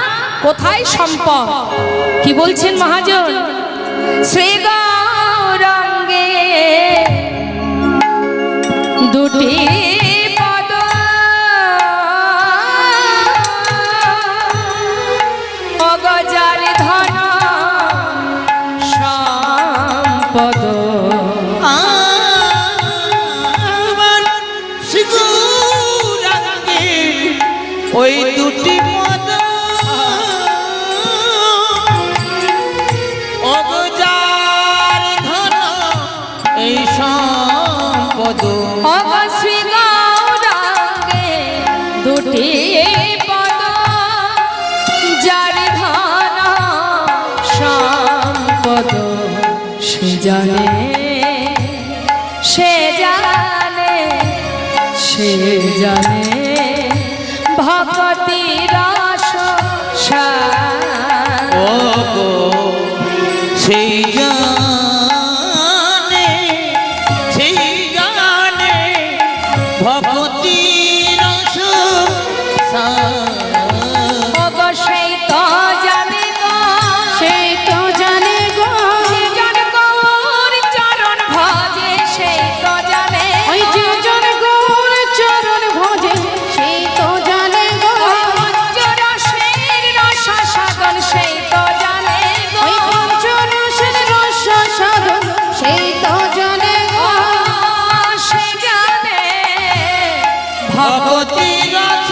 কোথায় সম্পদ? কি বলছেন মহাজন? শ্রী গৌরাঙ্গে দুটি পদ, অগজার ধন সম্পদ। আমার শ্রীগৌরাঙ্গে ওই দুটি পদ, অগজার ধন এই সম্পদ। অগ শ্রী গৌরাঙ্গে দুটি পদ, যার ধন সম্পদ। সে জানে, সে জানে, সে জানে ভক্তি রস সার। ও গো সেই জানে, সেই জানে ভক্তি রস ওগো সেই তো জানে গো, সেই তো জানে গো, যে জন গৌর চরণ ভজে সেই তো জানে, ওই যে জন গৌর চরণ ভজে সেই তো জানে গো, পঞ্চরসের রস সাধন সেই তো জানে গো, ওই পঞ্চরসের রস সাধন সেই তো জানে গো। সে জানে ভক্তি রস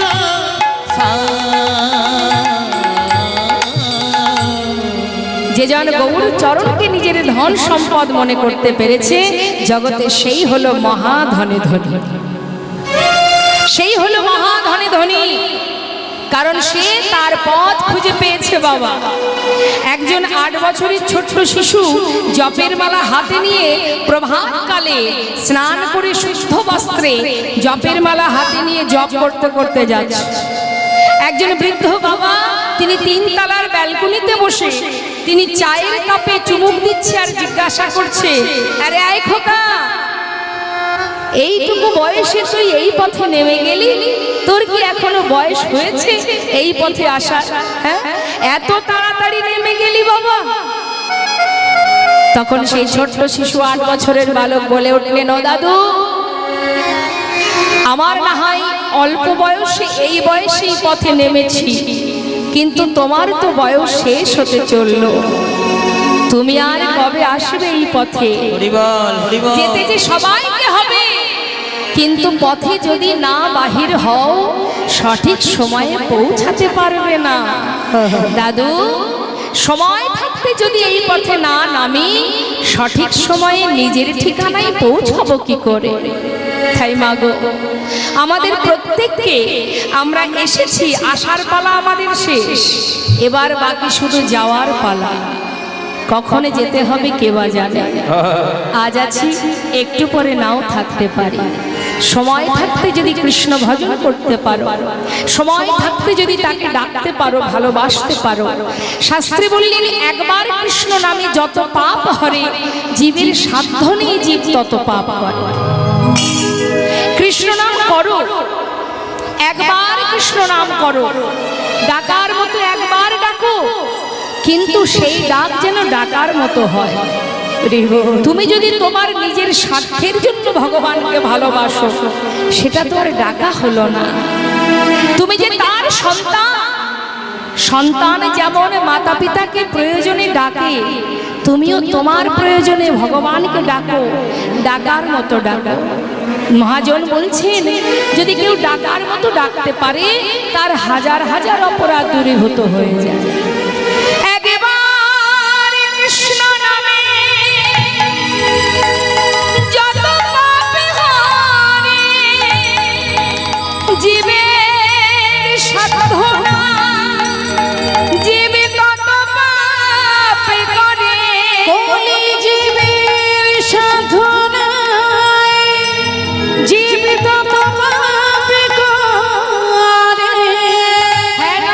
যে জন গৌর চরণকে নিজের ধন সম্পদ মনে করতে পেরেছে, জগতে সেই হলো মহাধনে ধনী, সেই হলো মহাধনে ধনী। কারণ সে তার পথ খুঁজে পেয়েছে বাবা। একজন 8 বছরের ছোট্ট শিশু জপের মালা হাতে নিয়ে প্রভাতকালে স্নান করে শুদ্ধ বস্ত্রে জপের মালা হাতে নিয়ে জপ করতে করতে যাচ্ছে। একজন বৃদ্ধ বাবা, তিনি 3 তলার ব্যালকনিতে বসে তিনি চায়ের কাপে চুমুক দিচ্ছে আর জিজ্ঞাসা করছে, আরে আয় খোকা, এইটুকু বয়সে তুই এই পথে নেমে গেলি, তোর কি এখনো বয়স হয়েছে এই পথে আসার? হ্যাঁ, এত তাড়াতাড়ি নেমে গেলি বাবা। তখন সেই ছোট্ট শিশু 8 বছরের বালক বলে উঠলেন, ও দাদু, আমার না হয় অল্প বয়সে এই বয়সেই পথে নেমেছি, কিন্তু তোমার তো বয়স শেষ হতে চললো, তুমি আর কবে আসবে এই পথে? হরিবল হরিবল। যেতে যে সবাইকে হবে, কিন্তু পথে যদি না বাহির হও সঠিক সময়ে পৌঁছাতে পারবে না। দাদু, সময় থাকতে যদি এই পথে না নামি সঠিক সময়ে নিজের ঠিকানায় পৌঁছাবো কি করে? তাই মাগো, আমাদের প্রত্যেককে আমরা এসেছি, আসার পালা আমাদের শেষ, এবার বাকি শুধু যাওয়ার পালা। কখনো যেতে হবে কে বা জানে। আজ আছি, একটু পরে নাও থাকতে পারি। সময় থাকতে যদি কৃষ্ণ ভজন করতে পারো, সময় থাকতে যদি তাকে ডাকতে পারো, ভালোবাসতে পারো, শাস্ত্রে বললেন একবার কৃষ্ণ নামে যত পাপ হরে, জীবের সাধ্য নেই জীব তত পাপ করে। কৃষ্ণ নাম করো, একবার কৃষ্ণ নাম করো, ডাকার মতো একবার ডাকো, কিন্তু সেই ডাক যেন ডাকার মতো হয়। তুমি যদি তোমার নিজের স্বার্থের জন্য ভগবানকে ভালোবাসো, সেটা তো আর ডাকা হলো না। তুমি যে তার সন্তান, সন্তান যেমন মাতা পিতাকে প্রয়োজনে ডাকে, তুমিও তোমার প্রয়োজনে ভগবানকে ডাকো, ডাকার মতো ডাকো। মহাজন বলছেন, যদি কেউ ডাকার মতো ডাকতে পারে, তার হাজার হাজার অপরাধ দূরীভূত হয়ে যায়। একবার কৃষ্ণ নামে যত পাপ হরে, জীবের সাধনা, জীবে তত পাপ করে, কলি জীবের সাধনায় জীব তত পাপ করে। হেন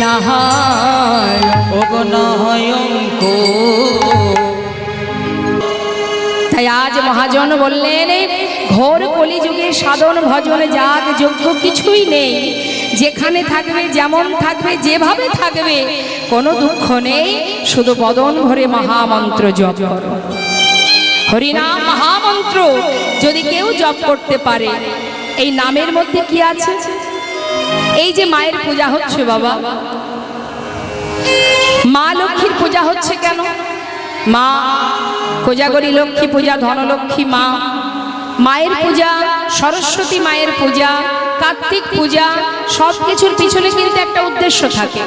নাহার অগণয়ঙ্ক। তাই আজ মহাজন বললেন ঘোর কলিযুগে সাধন ভজন যাগ যোগ্য কিছুই নেই, যেখানে থাকবে যেমন থাকবে যেভাবে থাকবে কোনো দুঃখ নেই, শুধু বদন ভরে মহামন্ত্র জপ করো। হরিনাম মহামন্ত্র যদি কেউ জপ করতে পারে, এই নামের মধ্যে কি আছে? এই যে মায়ের পূজা হচ্ছে বাবা, মা লক্ষ্মীর পূজা হচ্ছে কেন? মা কোজাগরী লক্ষ্মী পূজা, ধনলক্ষ্মী মা, মায়ের পূজা, সরস্বতী মায়ের পূজা, কার্তিক পূজা, সব কিছুর পিছনে কিন্তু একটা উদ্দেশ্য থাকে।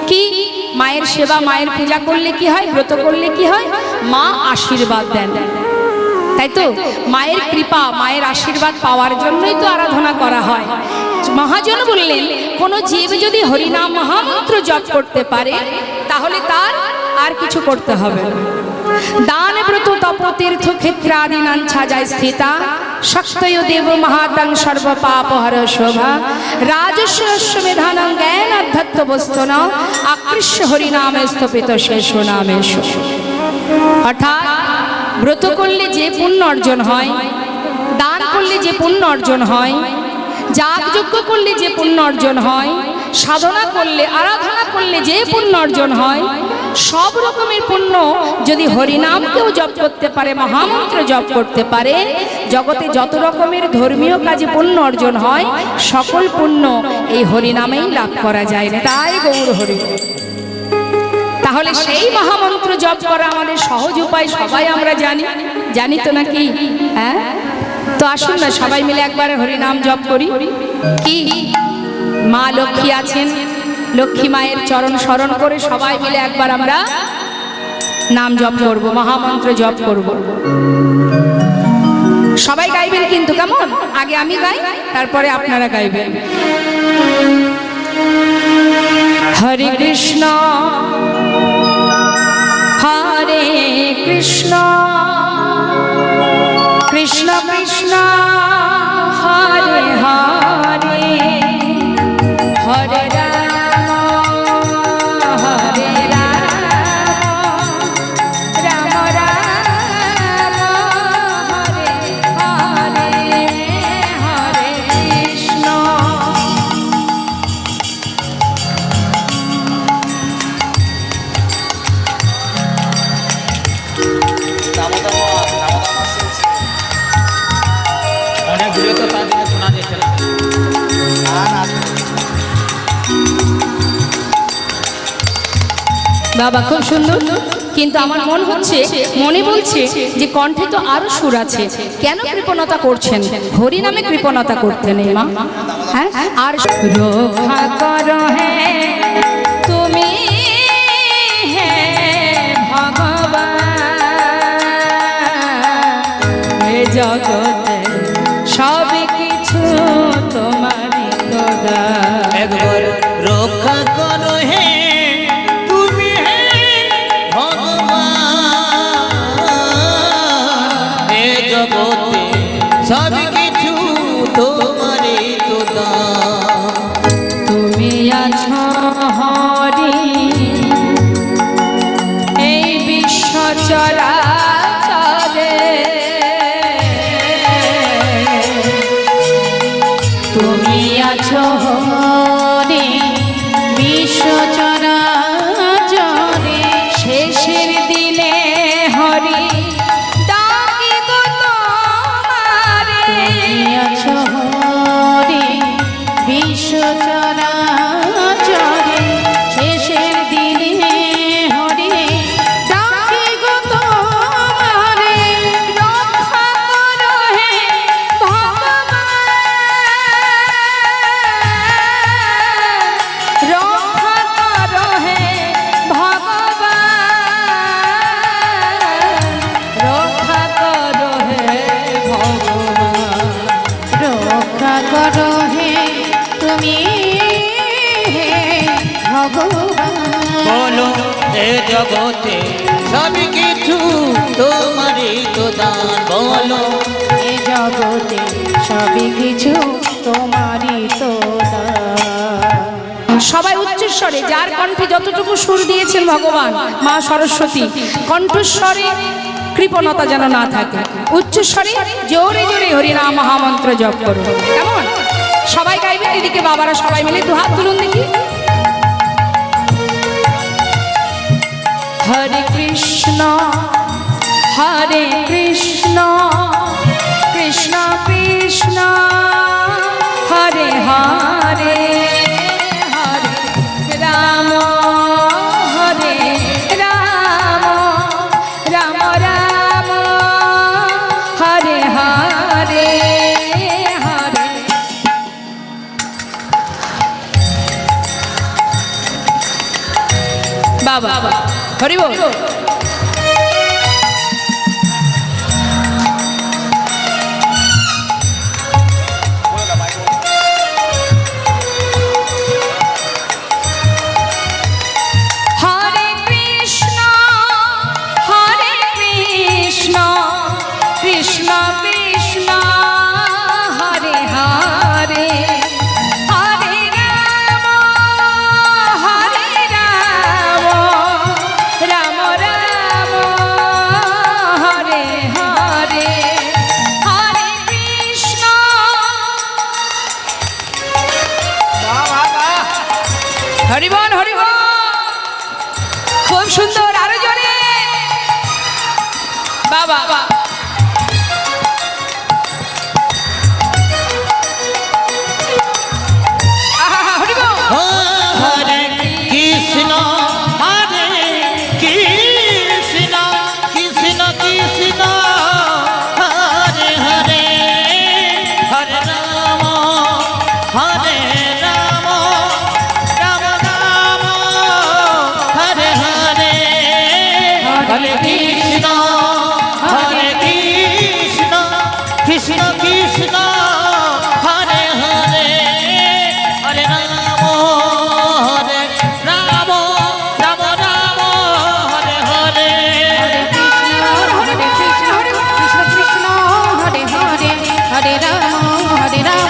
কি? মায়ের সেবা, মায়ের পূজা করলে কি হয়, ব্রত করলে কি হয়, মা আশীর্বাদ দেন, তাই তো? মায়ের কৃপা, মায়ের আশীর্বাদ পাওয়ার জন্যই তো আরাধনা করা হয়। মহাজন বললেন কোনো জীব যদি হরিনাম মহামন্ত্র জপ করতে পারে তাহলে তার আর কিছু করতে হবে না। দান ব্রত তপ তীর্থ ক্ষেত্রাদি নাঞ্ছাজায় স্থিতা শক্তয় দেব মহাতং সর্ব পাপ হর শোভা রাজস্ব মেধানং জ্ঞান আধ্যাত্ম বস্তন আকৃষ্য হরিনামে স্থপিত শেষ নামেশ। অর্থাৎ ব্রত করলে যে পুণ্য অর্জন হয়, দান করলে যে পুণ্য অর্জন হয়, যাগযজ্ঞ করলে যে পুণ্য অর্জন হয়, সাধনা করলে, আরাধনা করলে যে পুণ্য অর্জন হয়, সব রকমের পুণ্য যদি হরিনামকেও জপ করতে পারে, মহামন্ত্র জপ করতে পারে, জগতে যত রকমের ধর্মীয় কাজে পুণ্য অর্জন হয় সকল পুণ্য এই হরিনামেই লাভ করা যায় না। তাই গৌর হরি। তাহলে সেই মহামন্ত্র জপ করা আমাদের সহজ উপায় সবাই আমরা জানি, জানি তো নাকি? হ্যাঁ, তো আসুন না সবাই মিলে একবারে হরিনাম জপ করি। কি? মা লক্ষ্মী আছেন, লক্ষ্মী মায়ের চরণ স্মরণ করে সবাই মিলে একবার আমরা নাম জপ করব, মহামন্ত্র জপ করব। সবাই গাইবেন কিন্তু, কেমন? আগে আমি গাই, তারপরে আপনারা গাইবেন। হরে কৃষ্ণ হরে কৃষ্ণ কৃষ্ণ কৃষ্ণ হরে হরে হরে রাম হরে রাম রাম রাম হরে হরে হরে কৃষ্ণ। অনেক ভিড় তো তার জন্য শোনা যাচ্ছে না। বাবা খুব সুন্দর, কিন্তু আমার মন হচ্ছে, মনে বলছে যে কণ্ঠে তো আরো সুর আছে, কেন কৃপণতা করছেন? হরি নামে কৃপণতা করতে নেই মা। হ্যাঁ, আর রক্ষা করো হে তুমি হে ভগবান, এ জগতে সব কিছু তোমারই তো দান। একবার রক্ষা করো হে তুমি হে ভগবান, এ জগতে সব কিছু তোমারই তো দান। তুমি আছো হরি এই বিশ্ব চরাচরে, তুমি আছো হরি বিশ্ব চরাচরে, শেষের দিনে হরি ডাকি গো তোমারে, তুমি আছো হরি বিশ্ব চরাচরে, শেষের দিনে হরি ডাকি গো তোমারে, রক্ষা করো হে ভগবান, রক্ষা করো হে ভগবান, রক্ষা করো হে ভগবান, রক্ষা করো হে তুমি হে ভগবান। বলো এ জগতে সব কিছু তোমারই তো দান। বলো এ জগতে সবই কিছু তোমারই তো দান। সবাই উচ্চস্বরে, যার কণ্ঠে যতটুকু সুর দিয়েছেন ভগবান মা সরস্বতী, কণ্ঠস্বরে কৃপণতা যেন না থাকে, উচ্চস্বরে জোরে জোরে হরিনাম মহামন্ত্র জপ করুন। কেমন? সবাই গাইবেন। এদিকে বাবারা সবাই মিলে দুহাত তুলুন দেখি। হরে কৃষ্ণ হরে কৃষ্ণ কৃষ্ণ কৃষ্ণ হরে হরে হরে রাম হরে রাম রাম রাম হরে হরে হরে। বাবা হরি বল। হরিবল হরিবল, খুব সুন্দর, আরো জোরে বাবা। হরে কৃষ্ণ হরে কৃষ্ণ কৃষ্ণ কৃষ্ণ হরে হরে হরে রাম হরে রাম রাম রাম হরে হরে হরে কৃষ্ণ হরে কৃষ্ণ কৃষ্ণ কৃষ্ণ হরে হরে হরে রাম হরে রাম রাম রাম হরে হরে হরে কৃষ্ণ কৃষ্ণ কৃষ্ণ হরে হরে হরে রাম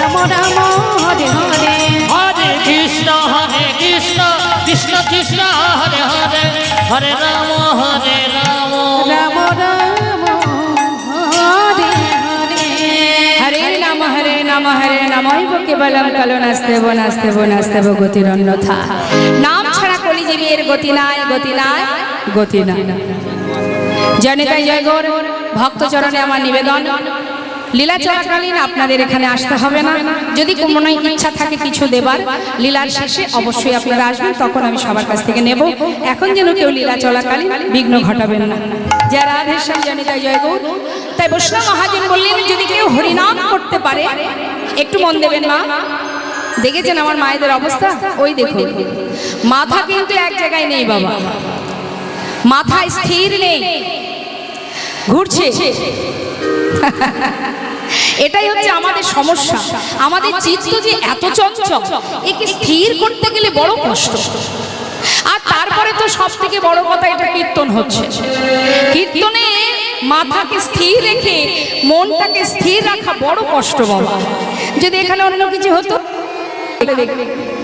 রাম রাম হরে হরে। হরে কৃষ্ণ কৃষ্ণ কৃষ্ণ হরে হরে হরে রাম রাম রাম হরে হরে। হরে নাম হরে নাম হরে নামৈব কেবলম কলো নাস্তেব নাস্তেব নাস্তেব গতির অন্যথা। নাম ছাড়া কলিজীবীর গতি নাই, গতি নাই, গতি নাই। জনিতাই জয় গৌর। ভক্তচরণে আমার নিবেদন, লীলা চলাকালীন আপনাদের এখানে আসতে হবে না। যদি কোনো ইচ্ছা থাকে কিছু দেবার লীলার শেষে অবশ্যই আপনারা আসবেন, তখন আমি সবার কাছ থেকে নেব। এখন যেন কেউ লীলা চলাকালীন বিঘ্ন ঘটাবেন না। যারা রাধেশ্যাম জনিতাই জয় গৌর। তাই বৈষ্ণব মহাজন বললেন, যদি কেউ হরিনাম করতে পারে, একটু মন দেবেন মা। দেখেছেন আমার মায়েদের অবস্থা? ওই দেখুন, মাথা কিন্তু এক জায়গায় নেই বাবা, মাথায় স্থির নেই, ঘুরছে। এটাই হচ্ছে আমাদের সমস্যা। আমাদের চিত্ত যে এত চঞ্চল, একে স্থির করতে গেলে বড় কষ্ট। আর তারপরে তো সব থেকে বড় কথা, এটা কীর্তন হচ্ছে। কীর্তনে মাথাকে স্থির রেখে মনটাকে স্থির রাখা বড় কষ্ট বাবা। যদি এখানে অন্য কিছু হতো,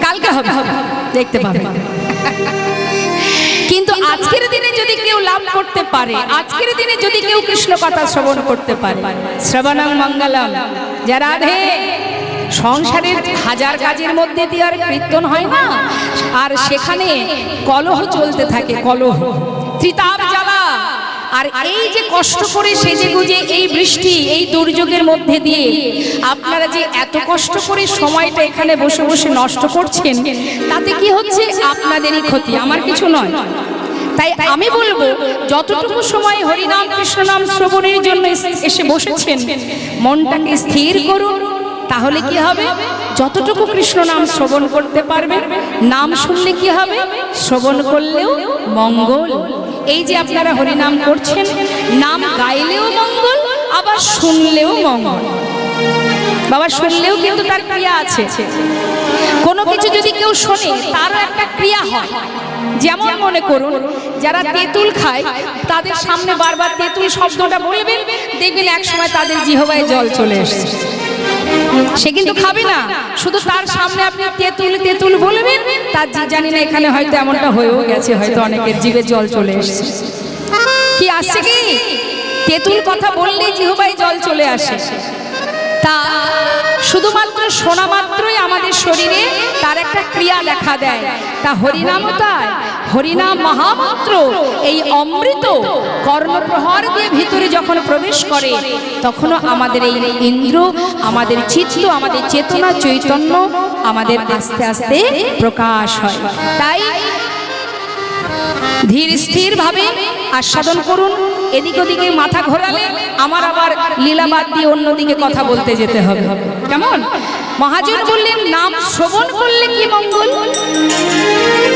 কালকে হবে, দেখতে পাবে। কিন্তু আজকের দিনে যদি কেউ লাভ করতে পারে, আজকের দিনে যদি কেউ কৃষ্ণ কথা শ্রবণ করতে পারে, শ্রবণং মঙ্গলম। যারা রাধে সংসারের হাজার কাজের মধ্যে দিয়ে আর কীর্তন হয় না, আর সেখানে কলহ চলতে থাকে, কলহ, ত্রিতাপ জ্বালা। আর এই যে কষ্ট করে সেজে গুজে এই বৃষ্টি, এই দুর্যোগের মধ্যে দিয়ে আপনারা যে এত কষ্ট করে সময়টা এখানে বসে বসে নষ্ট করছেন, তাতে কি হচ্ছে? আপনাদেরই ক্ষতি, আমার কিছু নয়। তাই আমি বলবো, যতটুকু সময় হরিনাম কৃষ্ণ নাম শ্রবণের জন্য এসে বসেছেন, মনটাকে স্থির করুন। তাহলে কি হবে? যতটুকু কৃষ্ণ নাম শ্রবণ করতে পারবেন। নাম শুনলে কি হবে? শ্রবণ করলেও মঙ্গল। এই যে আপনারা হরিনাম করছেন, নাম গাইলেও মঙ্গল, আবার শুনলেও মঙ্গল বাবা। শুনলেও কিন্তু তার ক্রিয়া আছে। কোনো কিছু যদি কেউ শোনে, তারও একটা ক্রিয়া হয়। যেমন মনে করুন, যারা তেঁতুল খায়, তাদের সামনে বারবার তেঁতুল শব্দটা বলবেন, দেখবেন এক সময় তাদের জিহ্বায় জল চলে এসেছে। সে কিন্তু খাবে না, শুধু তার সামনে আপনি তেঁতুল তেঁতুল বলবেন, তা জানি না এখানে হয়তো এমনটা হয়েও গেছে, হয়তো অনেকের জিভে জল চলে এসেছে। কি আসছে কি? তেঁতুল কথা বললে জিহ্বায় জল চলে আসে। তা শুধুমাত্র শোনা মাত্রই আমাদের শরীরে তার একটা ক্রিয়া দেখা দেয়। তা হরিনামও তাই, হরিনাম মহামন্ত্র এই অমৃত কর্ণপ্রহর দিয়ে ভিতরে যখন প্রবেশ করে, তখনও আমাদের এই ইন্দ্র, আমাদের চিত্ত, আমাদের চেতনা, চৈতন্য আমাদের আস্তে আস্তে প্রকাশ হয়। তাই ধীর স্থির ভাবে আস্বাদন করুন। এদিক ওদিকে মাথা ঘোরালে আমার আবার লীলাবাদ দিয়ে অন্যদিকে কথা বলতে যেতে হবে। কেমন? মহাজন বললেন নাম শ্রবণ করলে কি মঙ্গল।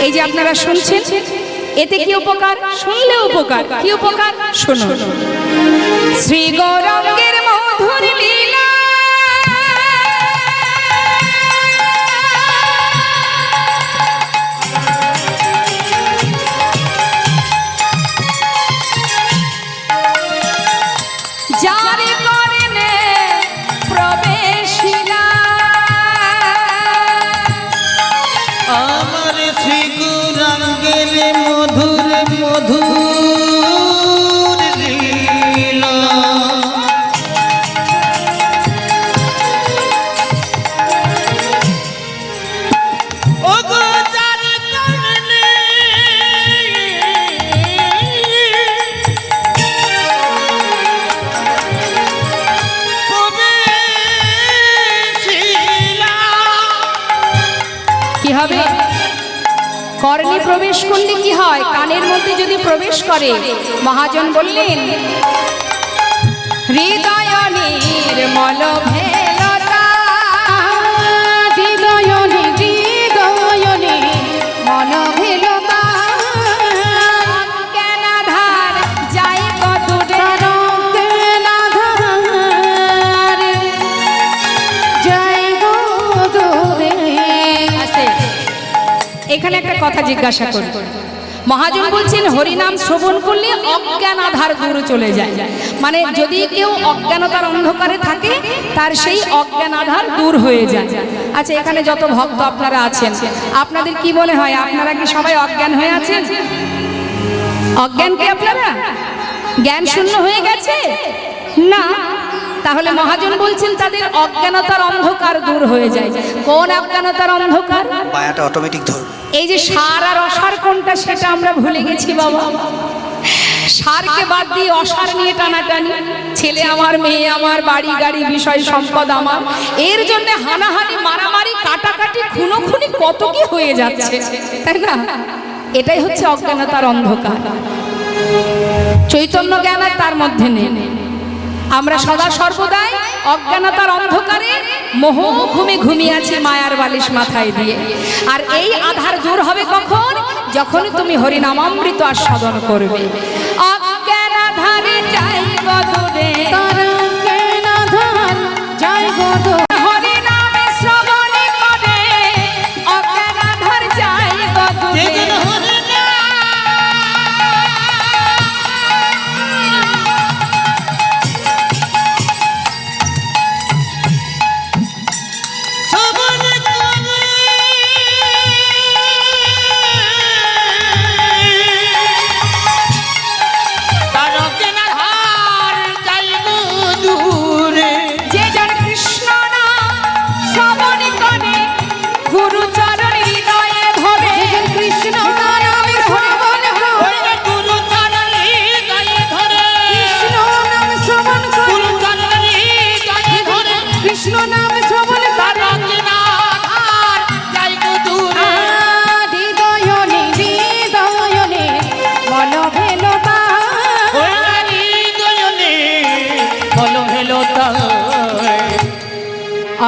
এই যে আপনারা শুনছেন, এতে কি উপকার? শুনলে উপকার। কি উপকার? শুনুন। শ্রী গৌরাঙ্গের মধুর লীলা, যারে করেনে প্রবেশিলা, আমার শ্রী গৌরাঙ্গের মধুর মধুর লীলা, ও গো যার কারণে প্রবেশিলা। কি হবে? কর্ণে প্রবেশ করলে কি হয়? কানের মধ্যে যদি প্রবেশ করে, মহাজন বললেন হৃদয় নির্মল ভেলতা, হৃদয় নির্মল ভেলতা, অজ্ঞানাধার যাই কতদূরে, অজ্ঞানাধার যাই কতদূরে। আস্তে। এখানে একটা কথা জিজ্ঞাসা করি। মহাজন বলছেন হরিনাম শ্রবণ করলে অজ্ঞান আধার দূর চলে যায়। মানে যদি কেউ অজ্ঞানতার অন্ধকারে থাকে, তার সেই অজ্ঞান আধার দূর হয়ে যায়। আচ্ছা, এখানে যত ভক্ত আপনারা আছেন, আপনাদের কি মনে হয় আপনারা কি সবাই অজ্ঞান হয়ে আছেন? অজ্ঞান কি আপনারা? জ্ঞান শূন্য হয়ে গেছে? না। তাহলে মহাজন বলছেন তাদের অজ্ঞানতার অন্ধকার দূর হয়ে যায়। কোন অজ্ঞানতার অন্ধকার? পায়াটা অটোমেটিক ধরবে। এই যে সার আর অসার কোনটা সেটা আমরা ভুলে গেছি বাবা। সারকে বাদ দিয়ে অসার নিয়ে টানাটানি, ছেলে আমার, মেয়ে আমার, বাড়ি গাড়ি বিষয় সম্পদ আমার, এর জন্য হানাহানি, মারামারি, কাটাকাটি, খুনোখুনি কত কি হয়ে যাচ্ছে, তাই না? এটাই হচ্ছে অজ্ঞানতার অন্ধকার। চৈতন্য জ্ঞান আর তার মধ্যে নেই। আমরা সদা সর্বদাই অজ্ঞানতার অন্ধকারে মোহ ঘুমে ঘুমিয়ে আছি মায়ার বালিশ মাথায় দিয়ে। আর এই আধার দূর হবে কখন? যখন তুমি হরিনামামৃত আস্বাদন করবে। অজ্ঞান আধারে যাই গদূরে, অজ্ঞান আধার যাই গদূরে, হরিনামে শ্রবণ করে অজ্ঞান আধার যাই গদূরে।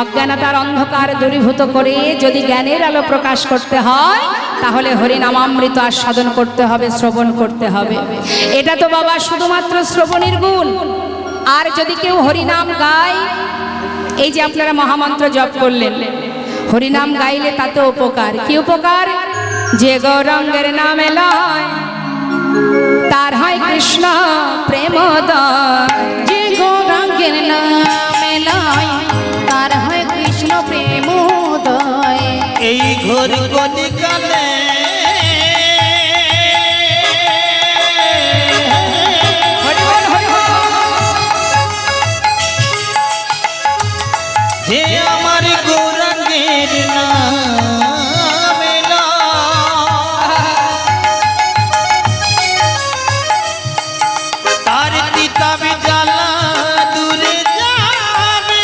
অজ্ঞানতার অন্ধকার দূরীভূত করে যদি জ্ঞানের আলো প্রকাশ করতে হয়, তাহলে হরিনামামৃত আস্বাদন করতে হবে, শ্রবণ করতে হবে। এটা তো বাবা শুধুমাত্র শ্রবণের গুণ। আর যদি কেউ হরিনাম গায়, এই যে আপনারা মহামন্ত্র জপ করলেন, হরিনাম গাইলে তাতে উপকার। কি উপকার? যে গৌরাঙ্গের নামে লয় তার হয় কৃষ্ণ প্রেমোদয়। যে গৌরাঙ্গের নামে লয় তার হয় কৃষ্ণ প্রেমোদয়। এই ঘোর কলিকালে যে আমার গৌরাঙ্গের নাম এলো, তার কিতাবে জ্বালা দূরে যাবে।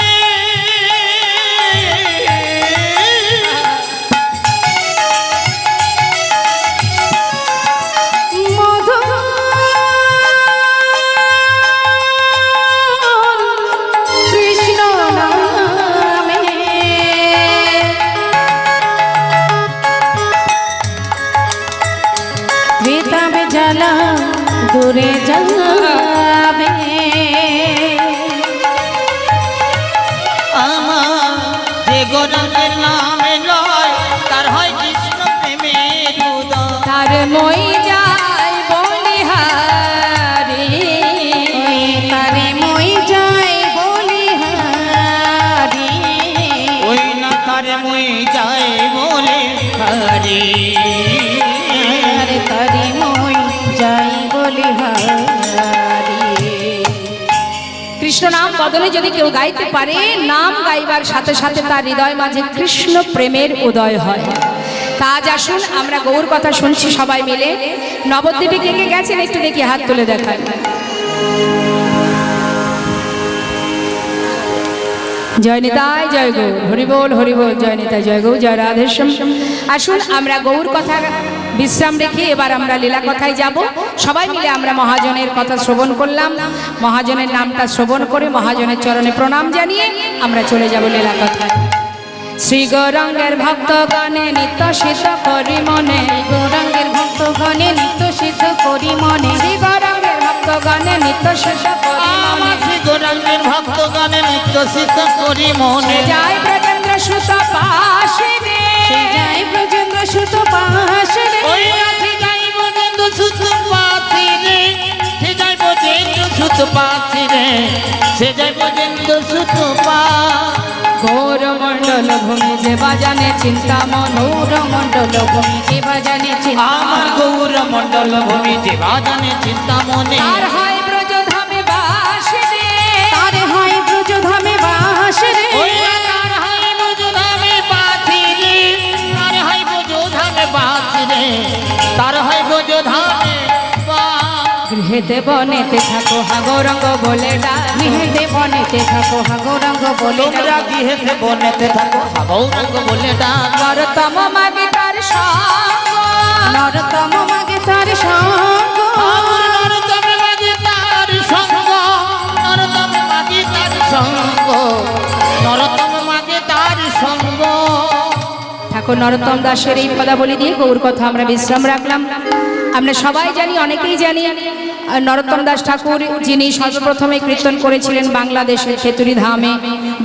কৃষ্ণ নামে বেতাবে জ্বালা দূরে যাবে। আমার যে গৌরাঙ্গের নামে লয়, তার হয় কৃষ্ণ প্রেমের উদয়। তার মই যায় বলিহারি, তারে মই যায় বলিহারি, ওই না তার মই যায় বলে হরি। আরে তারে মই যাই বলিহারি। কৃষ্ণ নাম বদলে যদি কেউ গাইতে পারে, নাম গাইবার সাথে সাথে তার হৃদয় মাঝে কৃষ্ণ প্রেমের উদয় হয়। তা আজ আসুন আমরা গৌর কথা শুনছি সবাই মিলে। নবদ্বীপে কে কে গেছেন একটু দেখি হাত তুলে দেখান। জয় নিতাই জয় গৌর, হরিবোল হরিবোল, জয় নিতাই জয় গৌর, জয় রাধেশ্যাম। আসুন আমরা গৌর কথা বিশ্রাম রেখে এবার আমরা লীলা কথায় যাব। সবাই মিলে আমরা মহাজনের কথা শ্রবণ করলাম, মহাজনের নামটা শ্রবণ করে মহাজনের চরণে প্রণাম জানিয়ে আমরা চলে যাব লীলা কথায়। শ্রী গৌরাঙ্গের ভক্তগণে নিত্য সিদ্ধ করি মনে, গৌরাঙ্গের ভক্তগণে নিত্য সিদ্ধ করি মনে, শ্রী গৌরাঙ্গের ভক্তগণে নিত্য সিদ্ধ করি মনে, শ্রী গৌরাঙ্গের ভক্তগণে নিত্য সিদ্ধ করি মনে। জয় ব্রজেন্দ্র সুত পাশে রে, জয় ব্রজেন্দ্র সুত পাশে রে, ওই আছে যাই বজেন্দ্র সুত পাছি রে, সে যাই বজেন্দ্র সুত পাছি রে, সে যাই বজেন্দ্র সুত পা। গৌর মণ্ডল ভূমি যে বাজানে চিন্তামন, গৌর মণ্ডল ভূমি যে বাজানে আমার চিন্তামন, গৌর মণ্ডল ভূমি যে বাজানে চিন্তা মনে। তার হয় ব্রজধামে বাস রে, তার হয় ব্রজধামে বাস রে, ওই তার হাই বজধামে বাছি রে, তার হাই বজধামে বাছি রে, তার হাই বজধামে বা। গৃহেতে বনেতে থাকো হা গৌরঙ্গ বলে ডাক, গৃহেতে বনেতে থাকো হা গৌরঙ্গ বলে তোমরা ডাক, গৃহেতে বনেতে থাকো গৌরাঙ্গ বলে ডাক। নরতম মাগে তার সঙ্গ, নরতম মাগে তার সঙ্গ, আমার নরতম মাঝে তার সঙ্গ, নরতম মাঝে তার সঙ্গ, নরতম মাঝে তার সঙ্গ। ঠাকুর নরোত্তম দাসের এই পদাবলী দিয়ে গৌর কথা আমরা বিশ্রাম রাখলাম। আমরা সবাই জানি, অনেকেই জানি, নরোত্তম দাস ঠাকুর যিনি সর্বপ্রথমে কীর্তন করেছিলেন বাংলাদেশের খেতুরি ধামে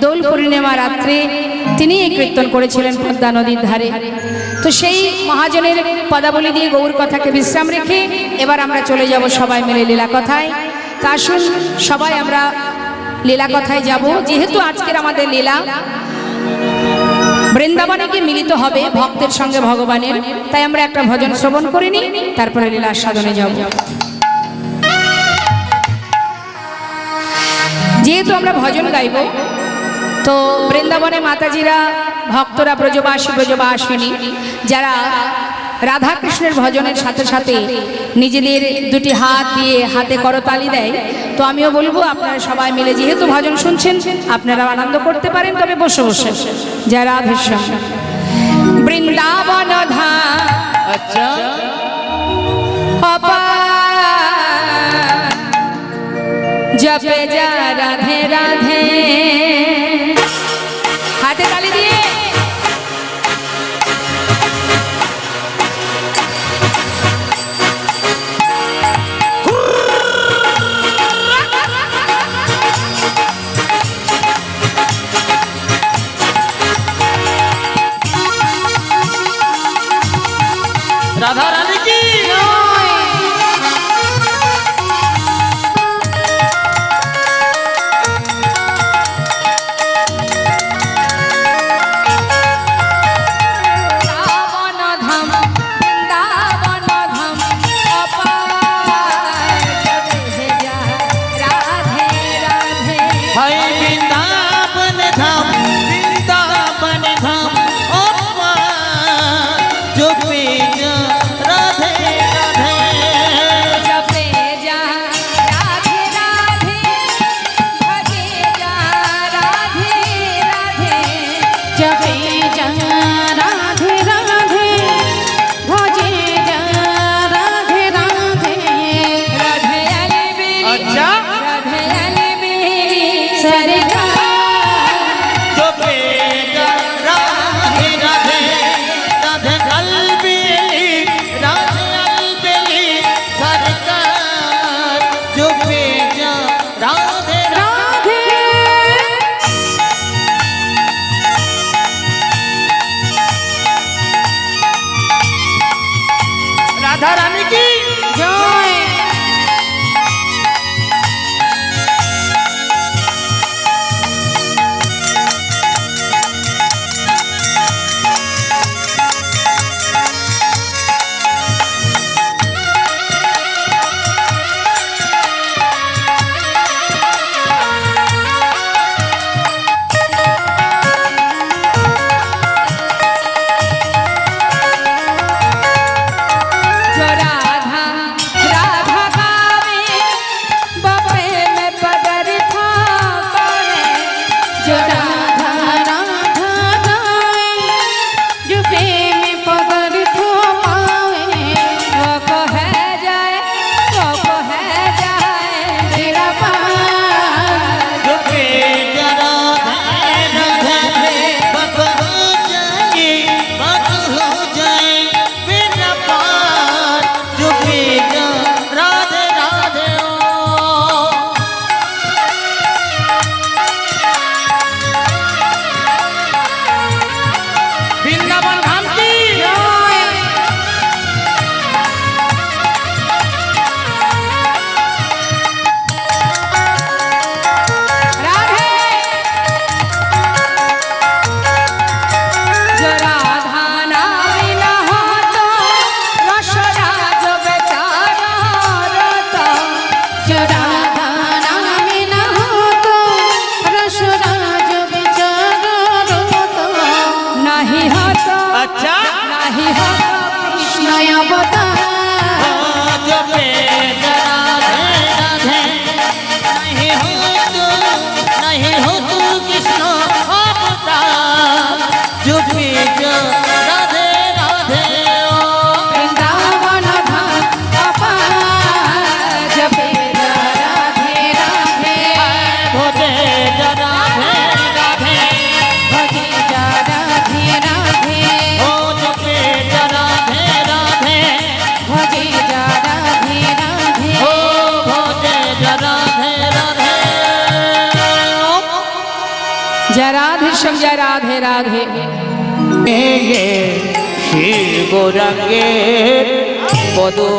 দোল পূর্ণিমা রাত্রে, তিনি এই কীর্তন করেছিলেন পদ্মা নদীর ধারে। তো সেই মহাজনের পদাবলী দিয়ে গৌর কথাকে বিশ্রাম রেখে এবার আমরা চলে যাব সবাই মিলে লীলা কথায়। তা আসুন সবাই আমরা লীলা কথায় যাব। যেহেতু আজকের আমাদের লীলা বৃন্দাবনে গিয়ে মিলিত হবে ভক্তের সঙ্গে ভগবানের, তাই আমরা একটা ভজন শ্রবণ করে নিই, তারপরে লীলা সাধনে যাব। যেহেতু আমরা ভজন গাইব, তো বৃন্দাবনে মাতাজিরা ভক্তরা ব্রজবাসী ব্রজবাসিনী যারা রাধা কৃষ্ণের ভজনের সাথে সাথে নিজেদের দুটি হাত দিয়ে হাতে করতালি দেয়, তো আমিও বলবো আপনারা সবাই মিলে যেহেতু ভজন শুনছেন আপনারা আনন্দ করতে পারেন, তবে বসে বসে। জয় রাধেশ্যাম। বৃন্দাবন ধাম আচ্ছা জপে যা রাধে রাধে, হাতে তালি দিয়ে রাধা রানী কি শ্রাবণ রাধা রানী কি জয়। जय राधे श्याम जय राधे राधे। शिव रंगे पदो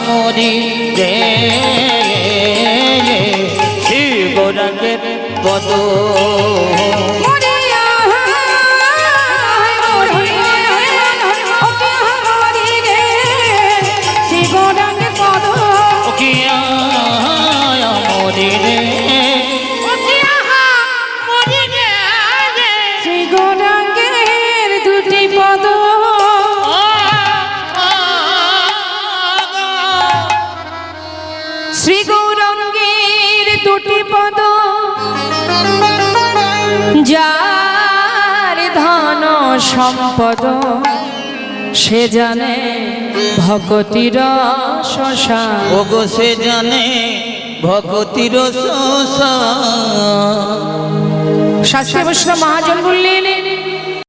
मोरी रे शिव रंगे पदो শ্রী গৌরাঙ্গের দুটি পদ যার ধন সম্পদ সে জানে ভগতির শশা ওগো সে জানে ভগতির শশা। শাস্ত্রী বৈষ্ণব মহাজন বললেন